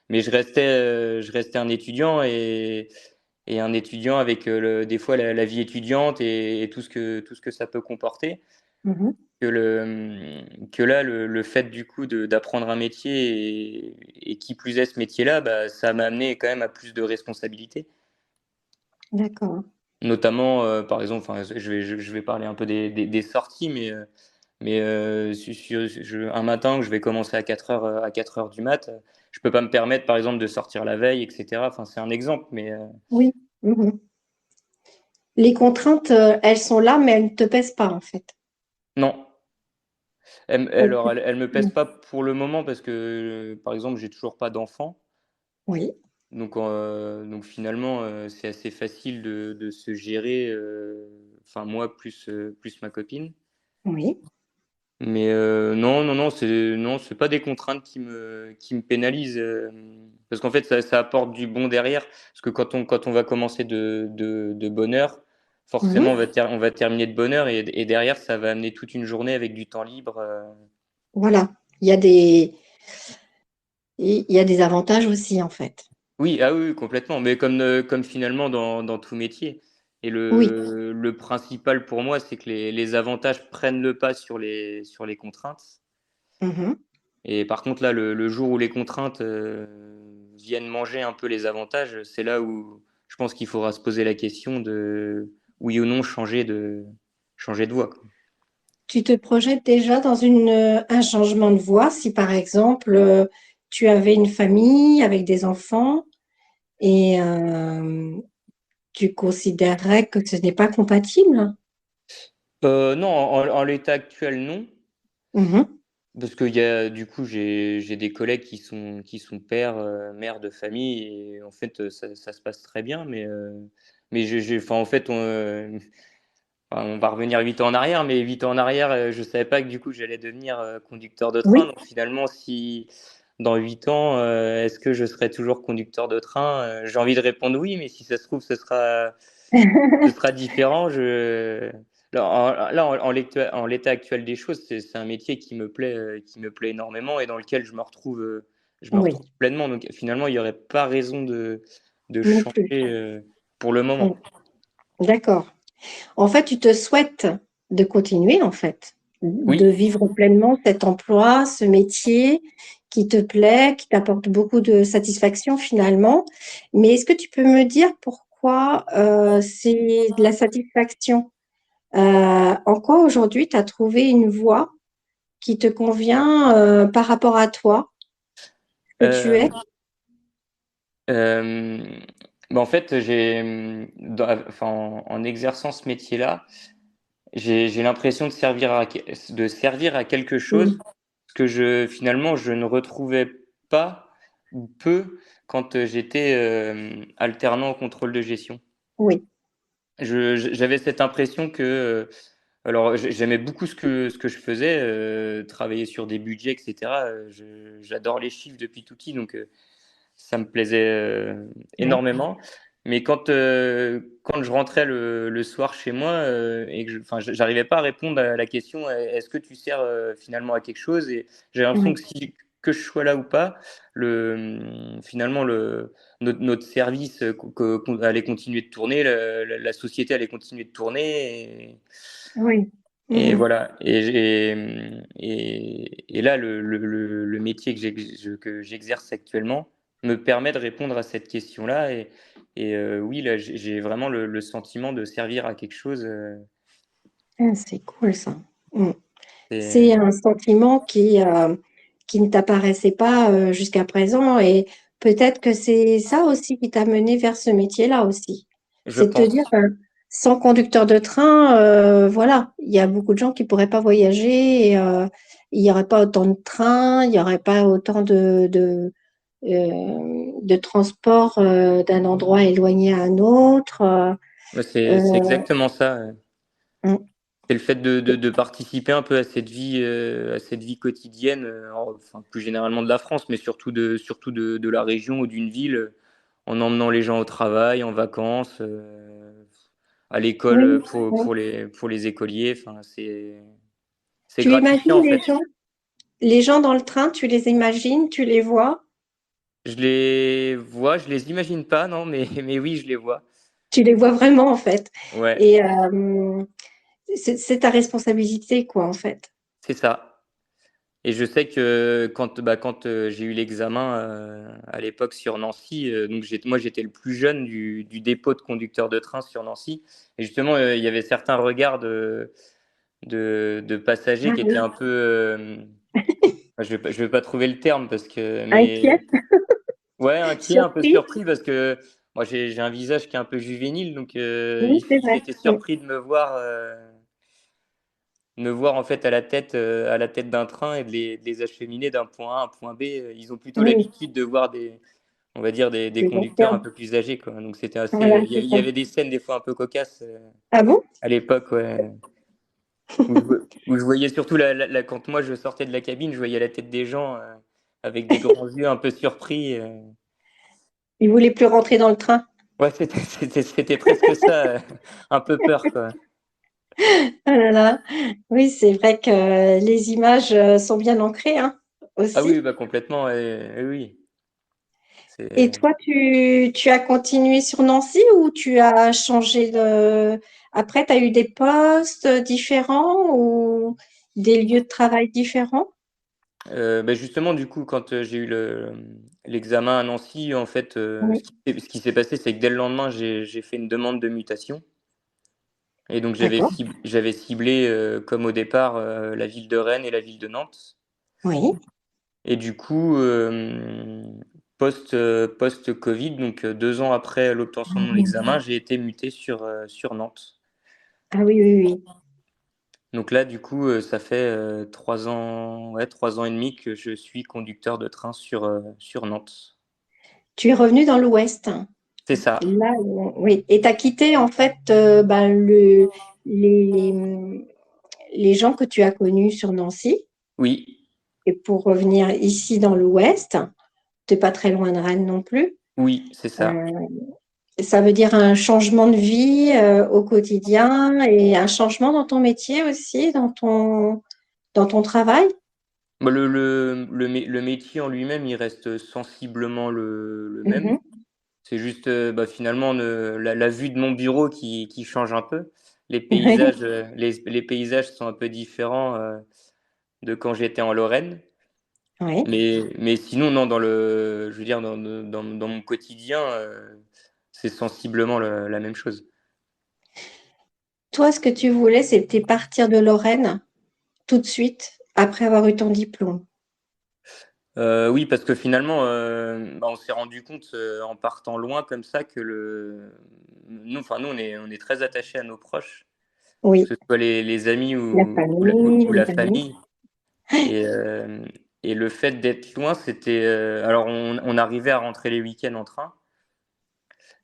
B: je restais un étudiant et un étudiant avec des fois la vie étudiante et tout ce que ça peut comporter.
A: Mhm.
B: Que là, le fait du coup d'apprendre un métier et qui plus est ce métier-là, bah, ça m'a amené quand même à plus de responsabilités.
A: D'accord.
B: Notamment, par exemple, enfin, je vais parler un peu des sorties, un matin où je vais commencer à 4 heures du mat, je peux pas me permettre, par exemple, de sortir la veille, etc. Enfin, c'est un exemple,
A: Oui. Mhm. Les contraintes, elles sont là, mais elles ne te pèsent pas, en fait.
B: non.
A: Ok.
B: Elle me pèse pas pour le moment parce que, par exemple, j'ai toujours pas d'enfant.
A: Oui,
B: Donc finalement, c'est assez facile de se gérer, enfin moi plus ma copine.
A: oui.
B: Non, c'est pas des contraintes qui me pénalisent, parce qu'en fait ça apporte du bon derrière. Parce que quand on va commencer de bonne heure, forcément
A: Mhm.
B: on va terminer de bonne heure et derrière ça va amener toute une journée avec du temps libre.
A: Voilà. Il y a des, il y a des avantages aussi, en fait.
B: Oui, ah oui, oui, complètement. Mais comme finalement dans tout métier. Et
A: Oui.
B: le principal pour moi, c'est que les avantages prennent le pas sur les contraintes.
A: Mhm.
B: Et par contre, là, le jour où les contraintes viennent manger un peu les avantages, c'est là où je pense qu'il faudra se poser la question de oui ou non changer de voie, quoi.
A: Tu te projettes déjà dans un changement de voie si, par exemple, tu avais une famille avec des enfants et tu considérerais que ce n'est pas compatible?
B: Non, en l'état actuel, non.
A: Mhm.
B: Parce que du coup, j'ai des collègues qui sont pères, mères de famille et en fait, ça se passe très bien. Enfin, en fait, enfin, on va revenir 8 ans en arrière, mais 8 ans en arrière, je savais pas que du coup, j'allais devenir conducteur de train.
A: Oui.
B: Donc finalement, si dans 8 ans, est-ce que je serai toujours conducteur de train? J'ai envie de répondre oui, mais si ça se trouve, ce sera différent. En l'état actuel des choses, c'est un métier qui me plaît énormément et dans lequel je me
A: Oui,
B: retrouve pleinement. Donc finalement, il n'y aurait pas raison de
A: non
B: changer
A: plus.
B: pour le
A: Oui.
B: moment.
A: D'accord. En fait, tu te souhaites de continuer, en fait, de
B: Oui.
A: vivre pleinement cet emploi, ce métier qui te plaît, qui t'apporte beaucoup de satisfaction finalement. Mais est-ce que tu peux me dire pourquoi c'est de la satisfaction? En quoi aujourd'hui tu as trouvé une voie qui te convient par rapport à toi, que tu
B: Euh,
A: es?
B: euh, en fait, enfin, en exerçant ce métier-là, j'ai l'impression de servir à quelque chose
A: Oui,
B: que finalement, je ne retrouvais pas ou peu quand j'étais alternant au contrôle de gestion.
A: oui,
B: J'avais cette impression que, alors j'aimais beaucoup ce que je faisais, travailler sur des budgets, etc. J'adore les chiffres depuis tout petit, donc ça me plaisait
A: oui,
B: énormément. Mais quand je rentrais le soir chez moi et enfin, j'arrivais pas à répondre à la question est-ce que tu sers finalement à quelque chose? Et j'ai l'impression
A: oui,
B: que je sois là ou pas, finalement notre service allait continuer de tourner, la société allait continuer de tourner.
A: oui.
B: Et
A: Mhm.
B: voilà. Et là, le métier que j'exerce actuellement me permet de répondre à cette question-là. Oui, là, j'ai vraiment le sentiment de servir à quelque chose.
A: Ah, c'est cool ça. Mm. C'est
B: C'est-
A: un sentiment qui ne t'apparaissait pas jusqu'à présent et
C: peut-être que c'est ça aussi qui t'a mené vers ce métier-là aussi.
B: Je
C: C'est de te dire,
B: pense.
C: sans conducteur de train, voilà, il y a beaucoup de gens qui pourraient pas voyager et il n'y aurait pas autant de trains, il n'y aurait pas autant de transport d'un endroit éloigné à un autre.
B: Ouais, c'est
C: Euh,
B: exactement ça.
C: mm.
B: C'est le fait de participer un peu à cette vie quotidienne, enfin, plus généralement de la France, mais surtout de la région ou d'une ville, en emmenant les gens au travail, en vacances, à l'école
C: Oui,
B: pour les écoliers. Enfin, c'est
C: tu
B: gratifiant
C: imagines
B: en fait.
C: les gens dans le train, tu les imagines, tu les vois,
B: Je les vois, je les imagine pas, non, mais oui, je les vois.
C: tu les vois vraiment en fait.
B: Ouais,
C: Et c'est ta responsabilité, quoi, en fait.
B: c'est ça. Et je sais que quand j'ai eu l'examen à l'époque sur Nancy, donc moi j'étais le plus jeune du dépôt de conducteur de train sur Nancy. Et justement, il y avait certains regards de passagers
C: Ah
B: qui étaient
C: oui.
B: un peu, je vais pas trouver le terme parce que, mais
C: Inquiète,
B: ouais, inquiet, un peu
C: surprise.
B: surpris parce que moi j'ai un visage qui est un peu juvénile, donc
C: Oui, c'est
B: ils
C: vrai.
B: étaient
C: Oui.
B: surpris de me voir en fait à la tête d'un train et de les acheminer d'un point A à un point B. Ils ont plutôt
C: Oui,
B: l'habitude de voir on va dire des
C: c'est
B: conducteurs un
C: conscient.
B: peu plus âgés, quoi. Donc c'était
C: Voilà,
B: assez,
C: c'est
B: il
C: ça.
B: y avait des scènes des fois un peu cocasses
C: Ah bon?
B: à l'époque, ouais, où je voyais surtout quand moi je sortais de la cabine, je voyais la tête des gens avec des grands yeux un peu surpris.
C: Il voulait plus rentrer dans le train.
B: Ouais, c'était presque ça, un peu peur, quoi.
C: Ah là là. Oui, c'est vrai que les images sont bien ancrées, hein,
B: Ah oui,
C: aussi.
B: bah complètement, oui.
C: Et
B: C'est
C: toi, tu as continué sur Nancy ou tu as changé de... Après, tu as eu des postes différents ou des lieux de travail différents?
B: Bah, justement, du coup, quand j'ai eu l'examen à Nancy, en fait,
C: Oui,
B: ce qui s'est passé, c'est que dès le lendemain, j'ai fait une demande de mutation. Et donc,
C: d'accord.
B: j'avais ciblé, comme au départ, la ville de Rennes et la ville de Nantes.
C: Oui.
B: Et du coup, post-Covid, donc 2 ans après l'obtention de mon examen, j'ai été muté sur Nantes.
C: Ah oui, oui, oui.
B: Donc là, du coup, ça fait 3 ans, ouais, 3 ans et demi que je suis conducteur de train sur Nantes.
C: Tu es revenu dans l'Ouest.
B: C'est ça.
C: Là, oui. Et tu as quitté, en fait, ben, les, les gens que tu as connus sur Nancy.
B: Oui,
C: Et pour revenir ici dans l'Ouest, tu n'es pas très loin de Rennes non plus.
B: oui, c'est ça.
C: Euh, Ça veut dire un changement de vie au quotidien et un changement dans ton métier aussi, dans ton travail.
B: Bah, le métier en lui-même, il reste sensiblement le même.
C: Mhm.
B: C'est juste finalement la vue de mon bureau qui change un peu.
C: Oui,
B: Les paysages sont un peu différents de quand j'étais en Lorraine.
C: oui.
B: Mais sinon, non, je veux dire, dans mon quotidien, c'est sensiblement la même chose.
C: Toi, ce que tu voulais, c'était partir de Lorraine tout de suite après avoir eu ton diplôme.
B: Oui, parce que finalement, on s'est rendu compte en partant loin comme ça que nous, on est très attachés à nos proches,
C: Oui,
B: que ce soit les amis
C: la famille,
B: ou la
C: les amis.
B: famille. Et, euh, et le fait d'être loin, c'était. Alors, on arrivait à rentrer les week-ends en train,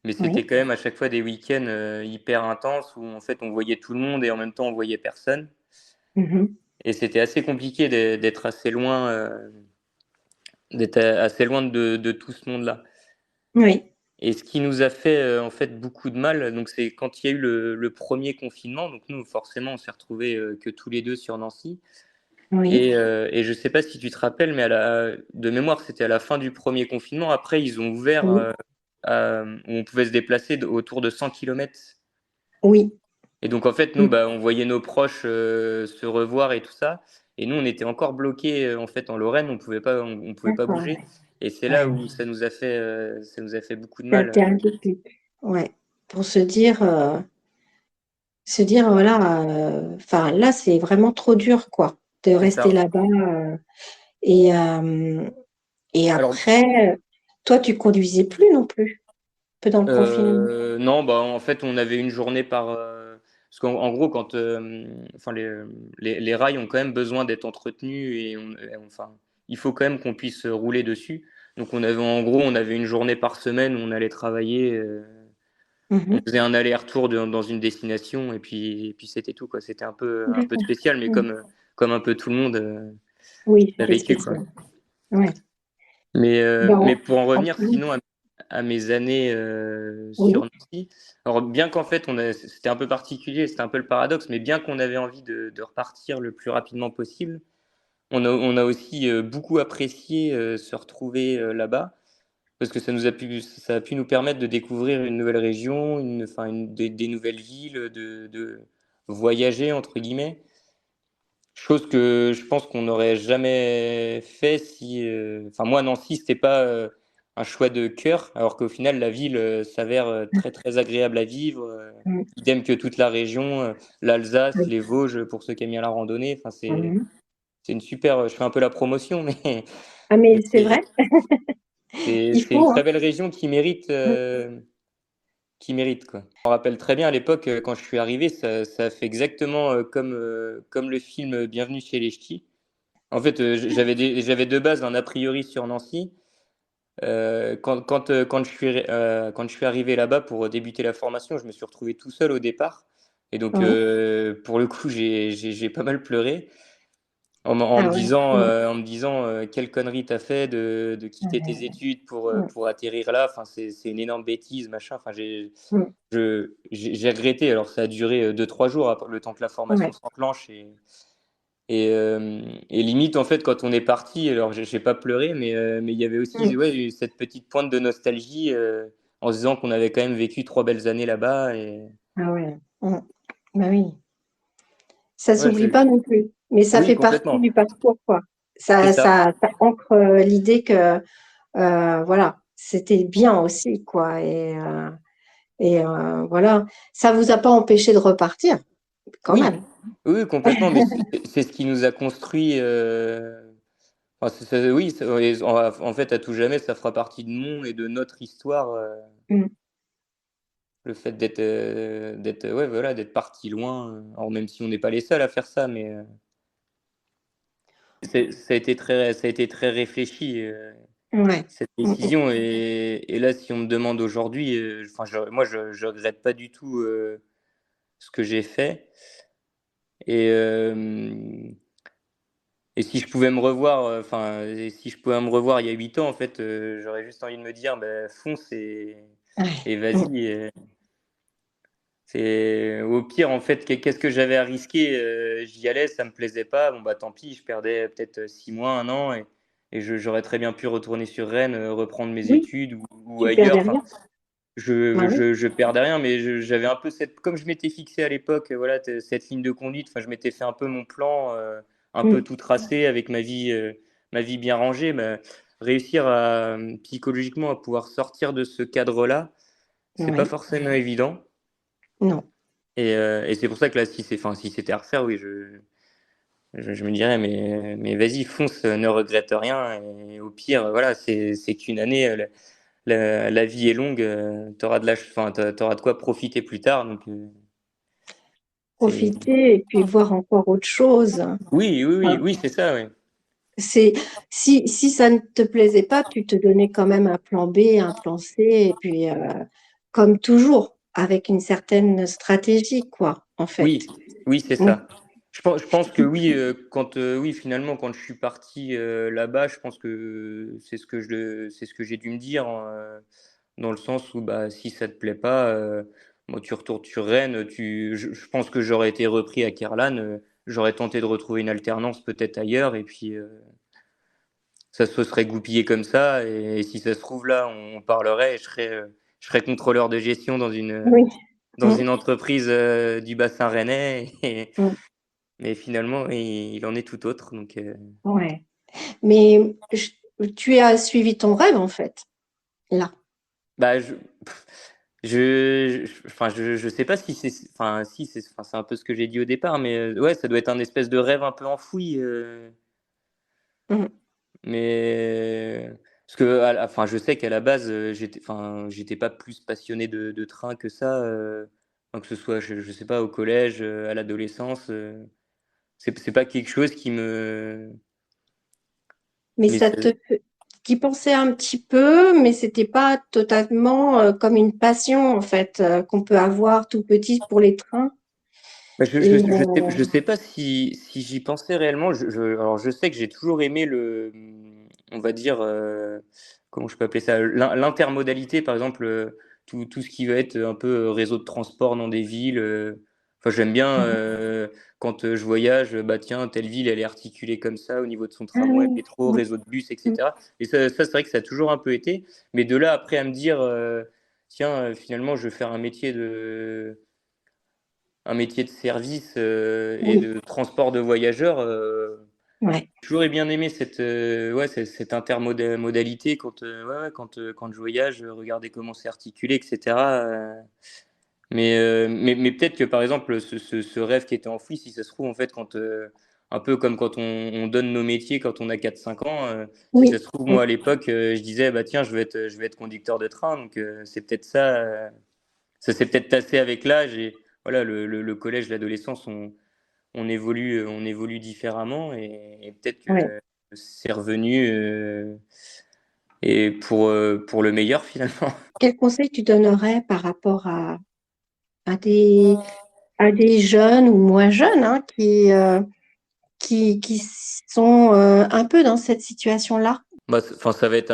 B: mais
C: Oui.
B: c'était quand même à chaque fois des week-ends hyper intenses où en fait on voyait tout le monde et en même temps on voyait personne.
C: Mhm.
B: Et c'était assez compliqué d'être assez loin de tout ce monde-là.
C: Oui,
B: Et ce qui nous a fait en fait beaucoup de mal, donc c'est quand il y a eu le premier confinement, donc nous forcément on s'est retrouvés que tous les deux sur Nancy.
C: oui,
B: Et je sais pas si tu te rappelles, mais de mémoire c'était à la fin du premier confinement. Après ils ont ouvert
C: oui,
B: où on pouvait se déplacer autour de 100 kilomètres.
C: oui.
B: Et donc en fait nous on voyait nos proches se revoir et tout ça. Et nous on était encore bloqués en fait en Lorraine, on pouvait pas
C: D'accord.
B: bouger. Et c'est là
C: Ouais.
B: où ça nous a fait beaucoup de
C: Ça a
B: mal.
C: été un déclic. Ouais. Pour se dire, voilà, enfin, là, c'est vraiment trop dur, quoi, de
B: C'est
C: rester
B: ça.
C: là-bas. Et, et
B: Alors
C: après, Toi, tu conduisais plus non plus, pendant le confinement.
B: Non, bah, en fait, on avait une journée par. Parce qu'en gros, quand, enfin, les rails ont quand même besoin d'être entretenus enfin, il faut quand même qu'on puisse rouler dessus. Donc, en gros, on avait une journée par semaine où on allait travailler. On
C: Mhm.
B: faisait un aller-retour dans une destination et puis c'était tout, quoi. C'était un peu
C: D'accord.
B: spécial, mais
C: Mhm.
B: comme un peu tout le monde
C: Oui,
B: l'a
C: c'était
B: vécu, quoi.
C: spécial. Ouais.
B: Mais
C: Ben,
B: pour en revenir
C: après,
B: sinon à mes années sur
C: oui.
B: Nancy, alors bien qu'en fait c'était un peu particulier, c'était un peu le paradoxe, mais bien qu'on avait envie de repartir le plus rapidement possible, on a aussi beaucoup apprécié se retrouver là-bas parce que ça a pu nous permettre de découvrir une nouvelle région, des nouvelles villes, de voyager entre guillemets. Chose que je pense qu'on n'aurait jamais fait si. Enfin, moi, Nancy, c'était pas un choix de cœur, alors qu'au final, la ville s'avère très très agréable à vivre.
C: Mhm.
B: Idem que toute la région, l'Alsace,
C: Oui.
B: les Vosges, pour ceux qui aiment bien la randonnée. Enfin,
C: Mhm.
B: c'est une super. Je fais un peu la promotion,
C: Ah,
B: mais
C: mais c'est vrai, il
B: c'est une
C: faut,
B: très
C: hein.
B: belle région qui mérite, quoi. Je me rappelle très bien à l'époque, quand je suis arrivé, ça fait exactement comme le film Bienvenue chez les Ch'tis. En fait, j'avais de base un a priori sur Nancy. Quand je suis arrivé là-bas pour débuter la formation, je me suis retrouvé tout seul au départ. Et donc,
C: Oui.
B: pour le coup, j'ai pas mal pleuré
C: Ah ouais. Mhm.
B: en me disant quelle connerie t'as fait de quitter tes
C: Ouais.
B: études
C: Mhm.
B: pour atterrir là. Enfin, c'est une énorme bêtise, machin. Enfin,
C: Mhm.
B: j'ai regretté. Alors, ça a duré 2-3 jours, le temps que la formation
C: Ouais.
B: s'enclenche. Et limite, en fait, quand on est parti, alors j'ai pas pleuré, mais il y avait aussi
C: Mhm.
B: ouais, cette petite pointe de nostalgie en se disant qu'on avait quand même vécu 3 belles années là-bas.
C: Ah ouais. Mhm. Bah oui. Ça
B: Ouais,
C: s'oublie pas non plus, mais ça
B: oui,
C: fait partie
B: complètement.
C: du parcours, quoi.
B: C'est ça.
C: Ça ancre l'idée que, voilà, c'était bien aussi, quoi. Voilà, ça vous a pas empêché de repartir, quand
B: Oui,
C: même.
B: oui, complètement. Mais c'est ce qui nous a construit. Enfin, oui, en fait, à tout jamais, ça fera partie de mon et de notre histoire.
C: Mm.
B: Le fait ouais, voilà, d'être parti loin. Alors, même si on n'est pas les seuls à faire ça, mais ça a été très réfléchi,
C: Ouais.
B: cette
C: Mm, mm.
B: décision. Et là, si on me demande aujourd'hui, enfin, moi, je regrette pas du tout ce que j'ai fait. Et, euh, et si je pouvais me revoir, et si je pouvais me revoir il y a 8 ans, en fait, j'aurais juste envie de me dire, bah, fonce
C: Ouais.
B: et
C: Mm.
B: vas-y. C'est au pire, en fait, qu'est-ce que j'avais à risquer? J'y allais, ça me plaisait pas. Bon, bah, tant pis, je perdais peut-être 6 mois, un an, et j'aurais très bien pu retourner sur Rennes, reprendre mes
C: Oui,
B: études ou
C: tu perds
B: ailleurs. Enfin,
C: derrière. Bah oui.
B: je perdais rien, mais j'avais un peu comme je m'étais fixé à l'époque, voilà, cette ligne de conduite. Enfin, je m'étais fait un peu mon plan, un peu
C: Mm.
B: tout tracé avec ma vie bien rangée. Mais réussir psychologiquement à pouvoir sortir de ce cadre-là, c'est pas
C: Ouais.
B: forcément évident.
C: Non.
B: Et c'est pour ça que là, si c'était à refaire, oui, je me dirais, mais vas-y, fonce, ne regrette rien. Et au pire, voilà, c'est qu'une année. La vie est longue. T'auras de quoi profiter plus tard. Donc, c'est...
C: Profiter et puis voir encore autre chose.
B: Oui, oui, oui,
C: Enfin,
B: oui, c'est ça, oui.
C: c'est, si ça ne te plaisait pas, tu te donnais quand même un plan B, un plan C, et puis, comme toujours, avec une certaine stratégie, quoi, en
B: Oui,
C: fait.
B: oui, c'est
C: Mm.
B: ça. Je pense que oui, oui, finalement, quand je suis parti là-bas, je pense que c'est ce que j'ai dû me dire, dans le sens où bah, si ça te plaît pas, moi, tu retournes sur Rennes. Je pense que j'aurais été repris à Kerlan, j'aurais tenté de retrouver une alternance peut-être ailleurs, et puis ça se serait goupillé comme ça. Et si ça se trouve là, on parlerait et je serais contrôleur de gestion
C: Oui.
B: dans
C: Mm.
B: une entreprise du bassin rennais.
C: Mm.
B: Mais finalement, il en est tout autre. Donc,
C: Ouais. Mais tu as suivi ton rêve, en fait, là.
B: bah, je sais pas si c'est un peu ce que j'ai dit au départ, mais ouais, ça doit être un espèce de rêve un peu enfoui.
C: Mm.
B: Mais Parce que, enfin, je sais qu'à la base, j'étais pas plus passionné de train que ça, enfin, que ce soit, je sais pas, au collège, à l'adolescence. C'est pas quelque chose qui me.
C: Mais
B: Mais
C: ça te t'y pensais un petit peu, mais c'était pas totalement comme une passion en fait qu'on peut avoir tout petit pour les trains.
B: bah,
C: Et
B: je sais pas si j'y pensais réellement. Alors, je sais que j'ai toujours aimé on va dire, comment je peux appeler ça, l'intermodalité, par exemple, tout ce qui va être un peu réseau de transport dans des villes. Enfin, j'aime bien quand je voyage, bah tiens, telle ville, elle est articulée comme ça au niveau de son
C: ah
B: tramway,
C: oui,
B: métro,
C: mm,
B: réseau de bus,
C: mm,
B: etc. Et ça c'est vrai que ça a toujours un peu été. Mais de là après à me dire, tiens, finalement, je veux faire un métier de service et
C: oui,
B: de transport de voyageurs.
C: ouais,
B: J'aurais bien aimé ouais, cette intermodalité quand je voyage, regarder comment c'est articulé, etc. Mais peut-être que par exemple, ce rêve qui était enfoui, si ça se trouve, en fait, un peu comme quand on donne nos métiers quand on a 4 5 ans, si ça
C: oui,
B: se trouve,
C: mm,
B: moi à l'époque, je disais, bah tiens, je vais être conducteur de train, donc c'est peut-être ça. Ça s'est peut-être tassé avec l'âge et voilà, le collège, l'adolescence, on évolue différemment et peut-être
C: ouais.
B: que c'est revenu et pour le meilleur finalement.
C: Quel conseil tu donnerais par rapport à des, à des jeunes ou moins jeunes hein, qui sont un peu dans cette situation-là?
B: Bah, enfin, ça va être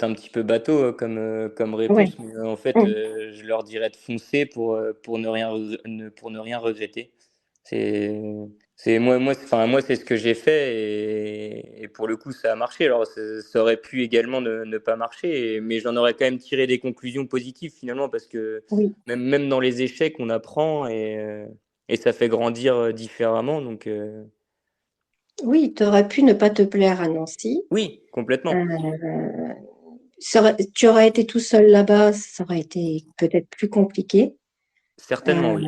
B: un petit peu bateau comme
C: Ouais.
B: réponse, mais en fait,
C: Mm.
B: je leur dirais de foncer pour ne rien, pour ne rien regretter. C'est, moi, c'est ce que j'ai fait et pour le coup, ça a marché. Alors, ça aurait pu également ne pas marcher, mais j'en aurais quand même tiré des conclusions positives finalement parce que
C: Oui.
B: même dans les échecs, on apprend et ça fait grandir différemment. Donc,
C: Oui, tu aurais pu ne pas te plaire à Nancy.
B: oui, complètement.
C: Euh, tu aurais été tout seul là-bas, ça aurait été peut-être plus compliqué.
B: Certainement,
C: Euh,
B: oui.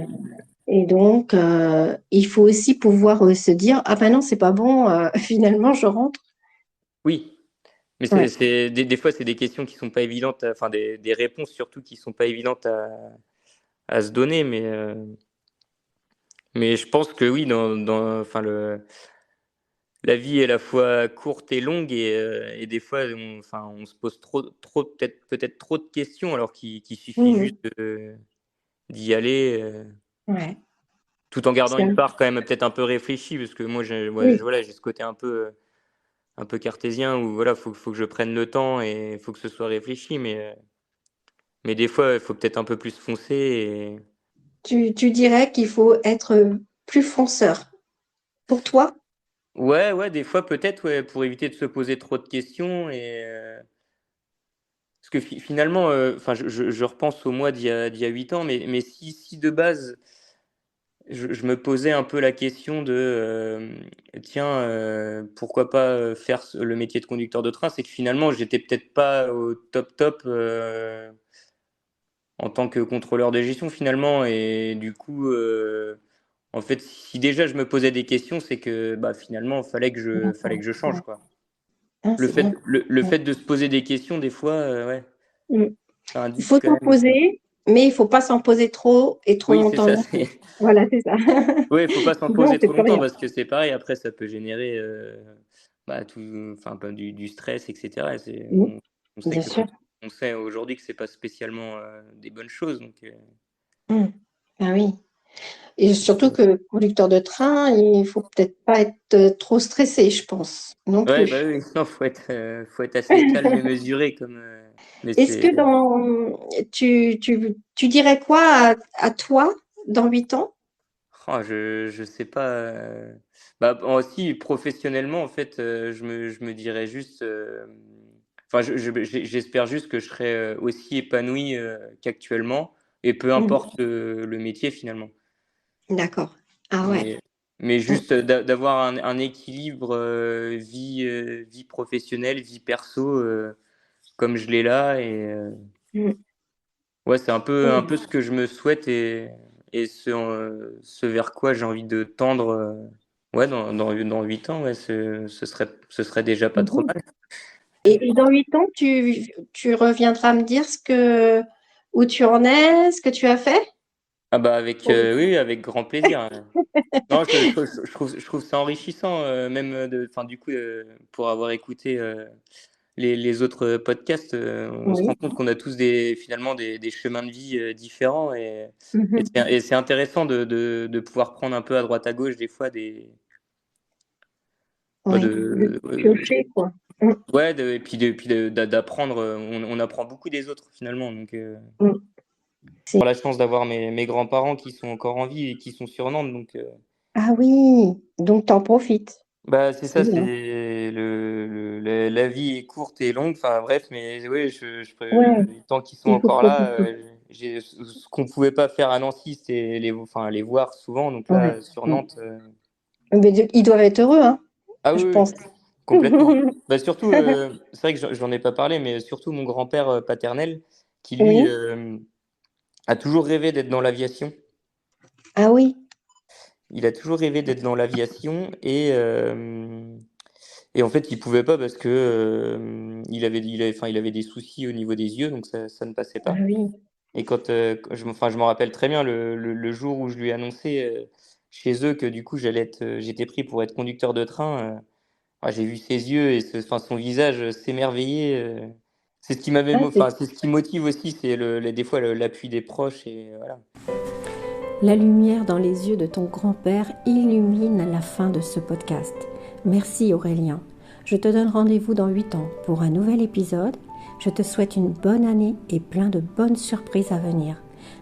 C: et donc, il faut aussi pouvoir se dire, ah ben non, c'est pas bon, finalement, je rentre.
B: Oui. Mais
C: Ouais.
B: des fois, c'est des questions qui sont pas évidentes, enfin des réponses surtout qui sont pas évidentes à se donner, mais je pense que oui, enfin la vie est à la fois courte et longue et des fois, enfin, on se pose peut-être trop de questions alors qu'il suffit juste
C: Mhm.
B: d'y aller,
C: Ouais.
B: tout en gardant
C: Ça,
B: une part quand même peut-être un peu réfléchie, parce que moi,
C: oui,
B: voilà, j'ai ce côté un peu cartésien où voilà, faut que je prenne le temps et il faut que ce soit réfléchi, mais des fois, il faut peut-être un peu plus foncer.
C: tu dirais qu'il faut être plus fonceur. Pour toi?
B: Ouais, ouais, des fois peut-être, ouais, pour éviter de se poser trop de questions. Parce que finalement, enfin, je repense au mois d'il y a 8 ans, mais si de base, je me posais un peu la question de, tiens, pourquoi pas faire le métier de conducteur de train, c'est que finalement, j'étais peut-être pas au top en tant que contrôleur de gestion finalement. Et du coup, en fait, si déjà je me posais des questions, c'est que bah, finalement, fallait
C: D'accord.
B: que je change,
C: Ouais.
B: quoi.
C: Ah, c'est bien.
B: Le
C: Ouais.
B: fait de se poser des questions, des fois, ouais,
C: Mm.
B: ça
C: Il
B: indique
C: faut
B: quand
C: s'en
B: même.
C: poser, mais il faut pas s'en poser trop et trop
B: Oui, c'est
C: longtemps
B: ça.
C: non plus. Voilà, c'est ça.
B: Oui, il faut pas s'en
C: Sinon, on
B: poser
C: fait
B: trop
C: plus
B: longtemps
C: rien.
B: parce que c'est pareil. Après, ça peut générer bah, enfin, bah, du stress, etc.
C: Mm.
B: On sait
C: Bien
B: que
C: sûr.
B: on sait aujourd'hui que c'est pas spécialement des bonnes choses. Donc,
C: Mm. Ah oui. Et surtout
B: c'est-
C: que conducteur de train, il faut peut-être pas être trop stressé, je pense, non
B: ouais, bah
C: plus.
B: oui, non, faut être assez calme et mesuré comme. Mais
C: Est-ce
B: c'est.
C: que tu dirais quoi à toi dans 8 ans?
B: Oh, je sais pas. Bah, aussi, professionnellement, en fait, je me dirais juste. Enfin, j'espère juste que je serai aussi épanoui qu'actuellement, et peu
C: Mhm.
B: importe le métier finalement.
C: D'accord. Ah ouais.
B: Mais, mais
C: Mm.
B: juste d'avoir un équilibre vie professionnelle, vie perso, comme je l'ai là.
C: Mm.
B: Ouais, c'est un
C: Oui.
B: peu ce que je me souhaite et ce vers quoi j'ai envie de tendre ouais, dans 8 ans, ouais, ce serait déjà pas trop
C: Mhm.
B: mal.
C: Et dans 8 ans, tu reviendras me dire où tu en es, ce que tu as fait?
B: Ah bah avec, oui, avec grand plaisir, Non, je trouve ça enrichissant, même, enfin, du coup, pour avoir écouté, les autres podcasts, on se rend
C: Oui.
B: compte qu'on a tous finalement des chemins de vie, différents
C: Mhm.
B: et c'est intéressant de pouvoir prendre un peu à droite à gauche des fois bah,
C: Oui, de
B: de
C: piocher, quoi. Mm,
B: ouais, et puis d'apprendre, on apprend beaucoup des autres finalement donc
C: mm.
B: j'ai la chance d'avoir mes grands-parents qui sont encore en vie et qui sont sur Nantes donc
C: Ah oui, donc t'en profites.
B: bah, c'est
C: C'est
B: ça, c'est
C: bien.
B: la vie est courte et longue, enfin bref, mais oui,
C: Ouais,
B: tant qu'ils sont
C: il faut
B: encore là,
C: profiter.
B: ce qu'on pouvait pas faire à Nancy, c'est les voir souvent, donc
C: Ouais.
B: là, sur
C: Mm.
B: Nantes,
C: Mais ils doivent être heureux, hein,
B: ah
C: je
B: oui,
C: pense.
B: oui, complètement. Bah, surtout, c'est vrai que j'en ai pas parlé, mais surtout mon grand-père, paternel qui lui,
C: Oui.
B: a toujours rêvé d'être dans l'aviation.
C: Ah oui.
B: Il a toujours rêvé d'être dans l'aviation et en fait, il pouvait pas parce que, enfin, il avait des soucis au niveau des yeux, donc ça ne passait
C: Ah
B: pas
C: oui.
B: et je me rappelle très bien le jour où je lui ai annoncé, chez eux que du coup j'étais pris pour être conducteur de train, j'ai vu ses yeux et enfin, son visage, s'émerveiller, c'est ce qui m'avait
C: Ah, c'est...
B: enfin, c'est ce qui motive aussi, c'est des fois l'appui des proches et voilà.
A: La lumière dans les yeux de ton grand-père illumine la fin de ce podcast. Merci Aurélien. Je te donne rendez-vous dans 8 ans pour un nouvel épisode. Je te souhaite une bonne année et plein de bonnes surprises à venir.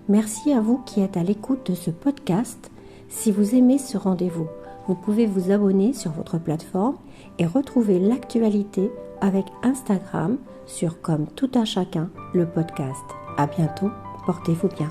A: Merci à vous qui êtes à l'écoute de ce podcast. Si vous aimez ce rendez-vous, vous pouvez vous abonner sur votre plateforme et retrouver l'actualité avec Instagram sur Comme tout à chacun, le podcast. À bientôt, portez-vous bien.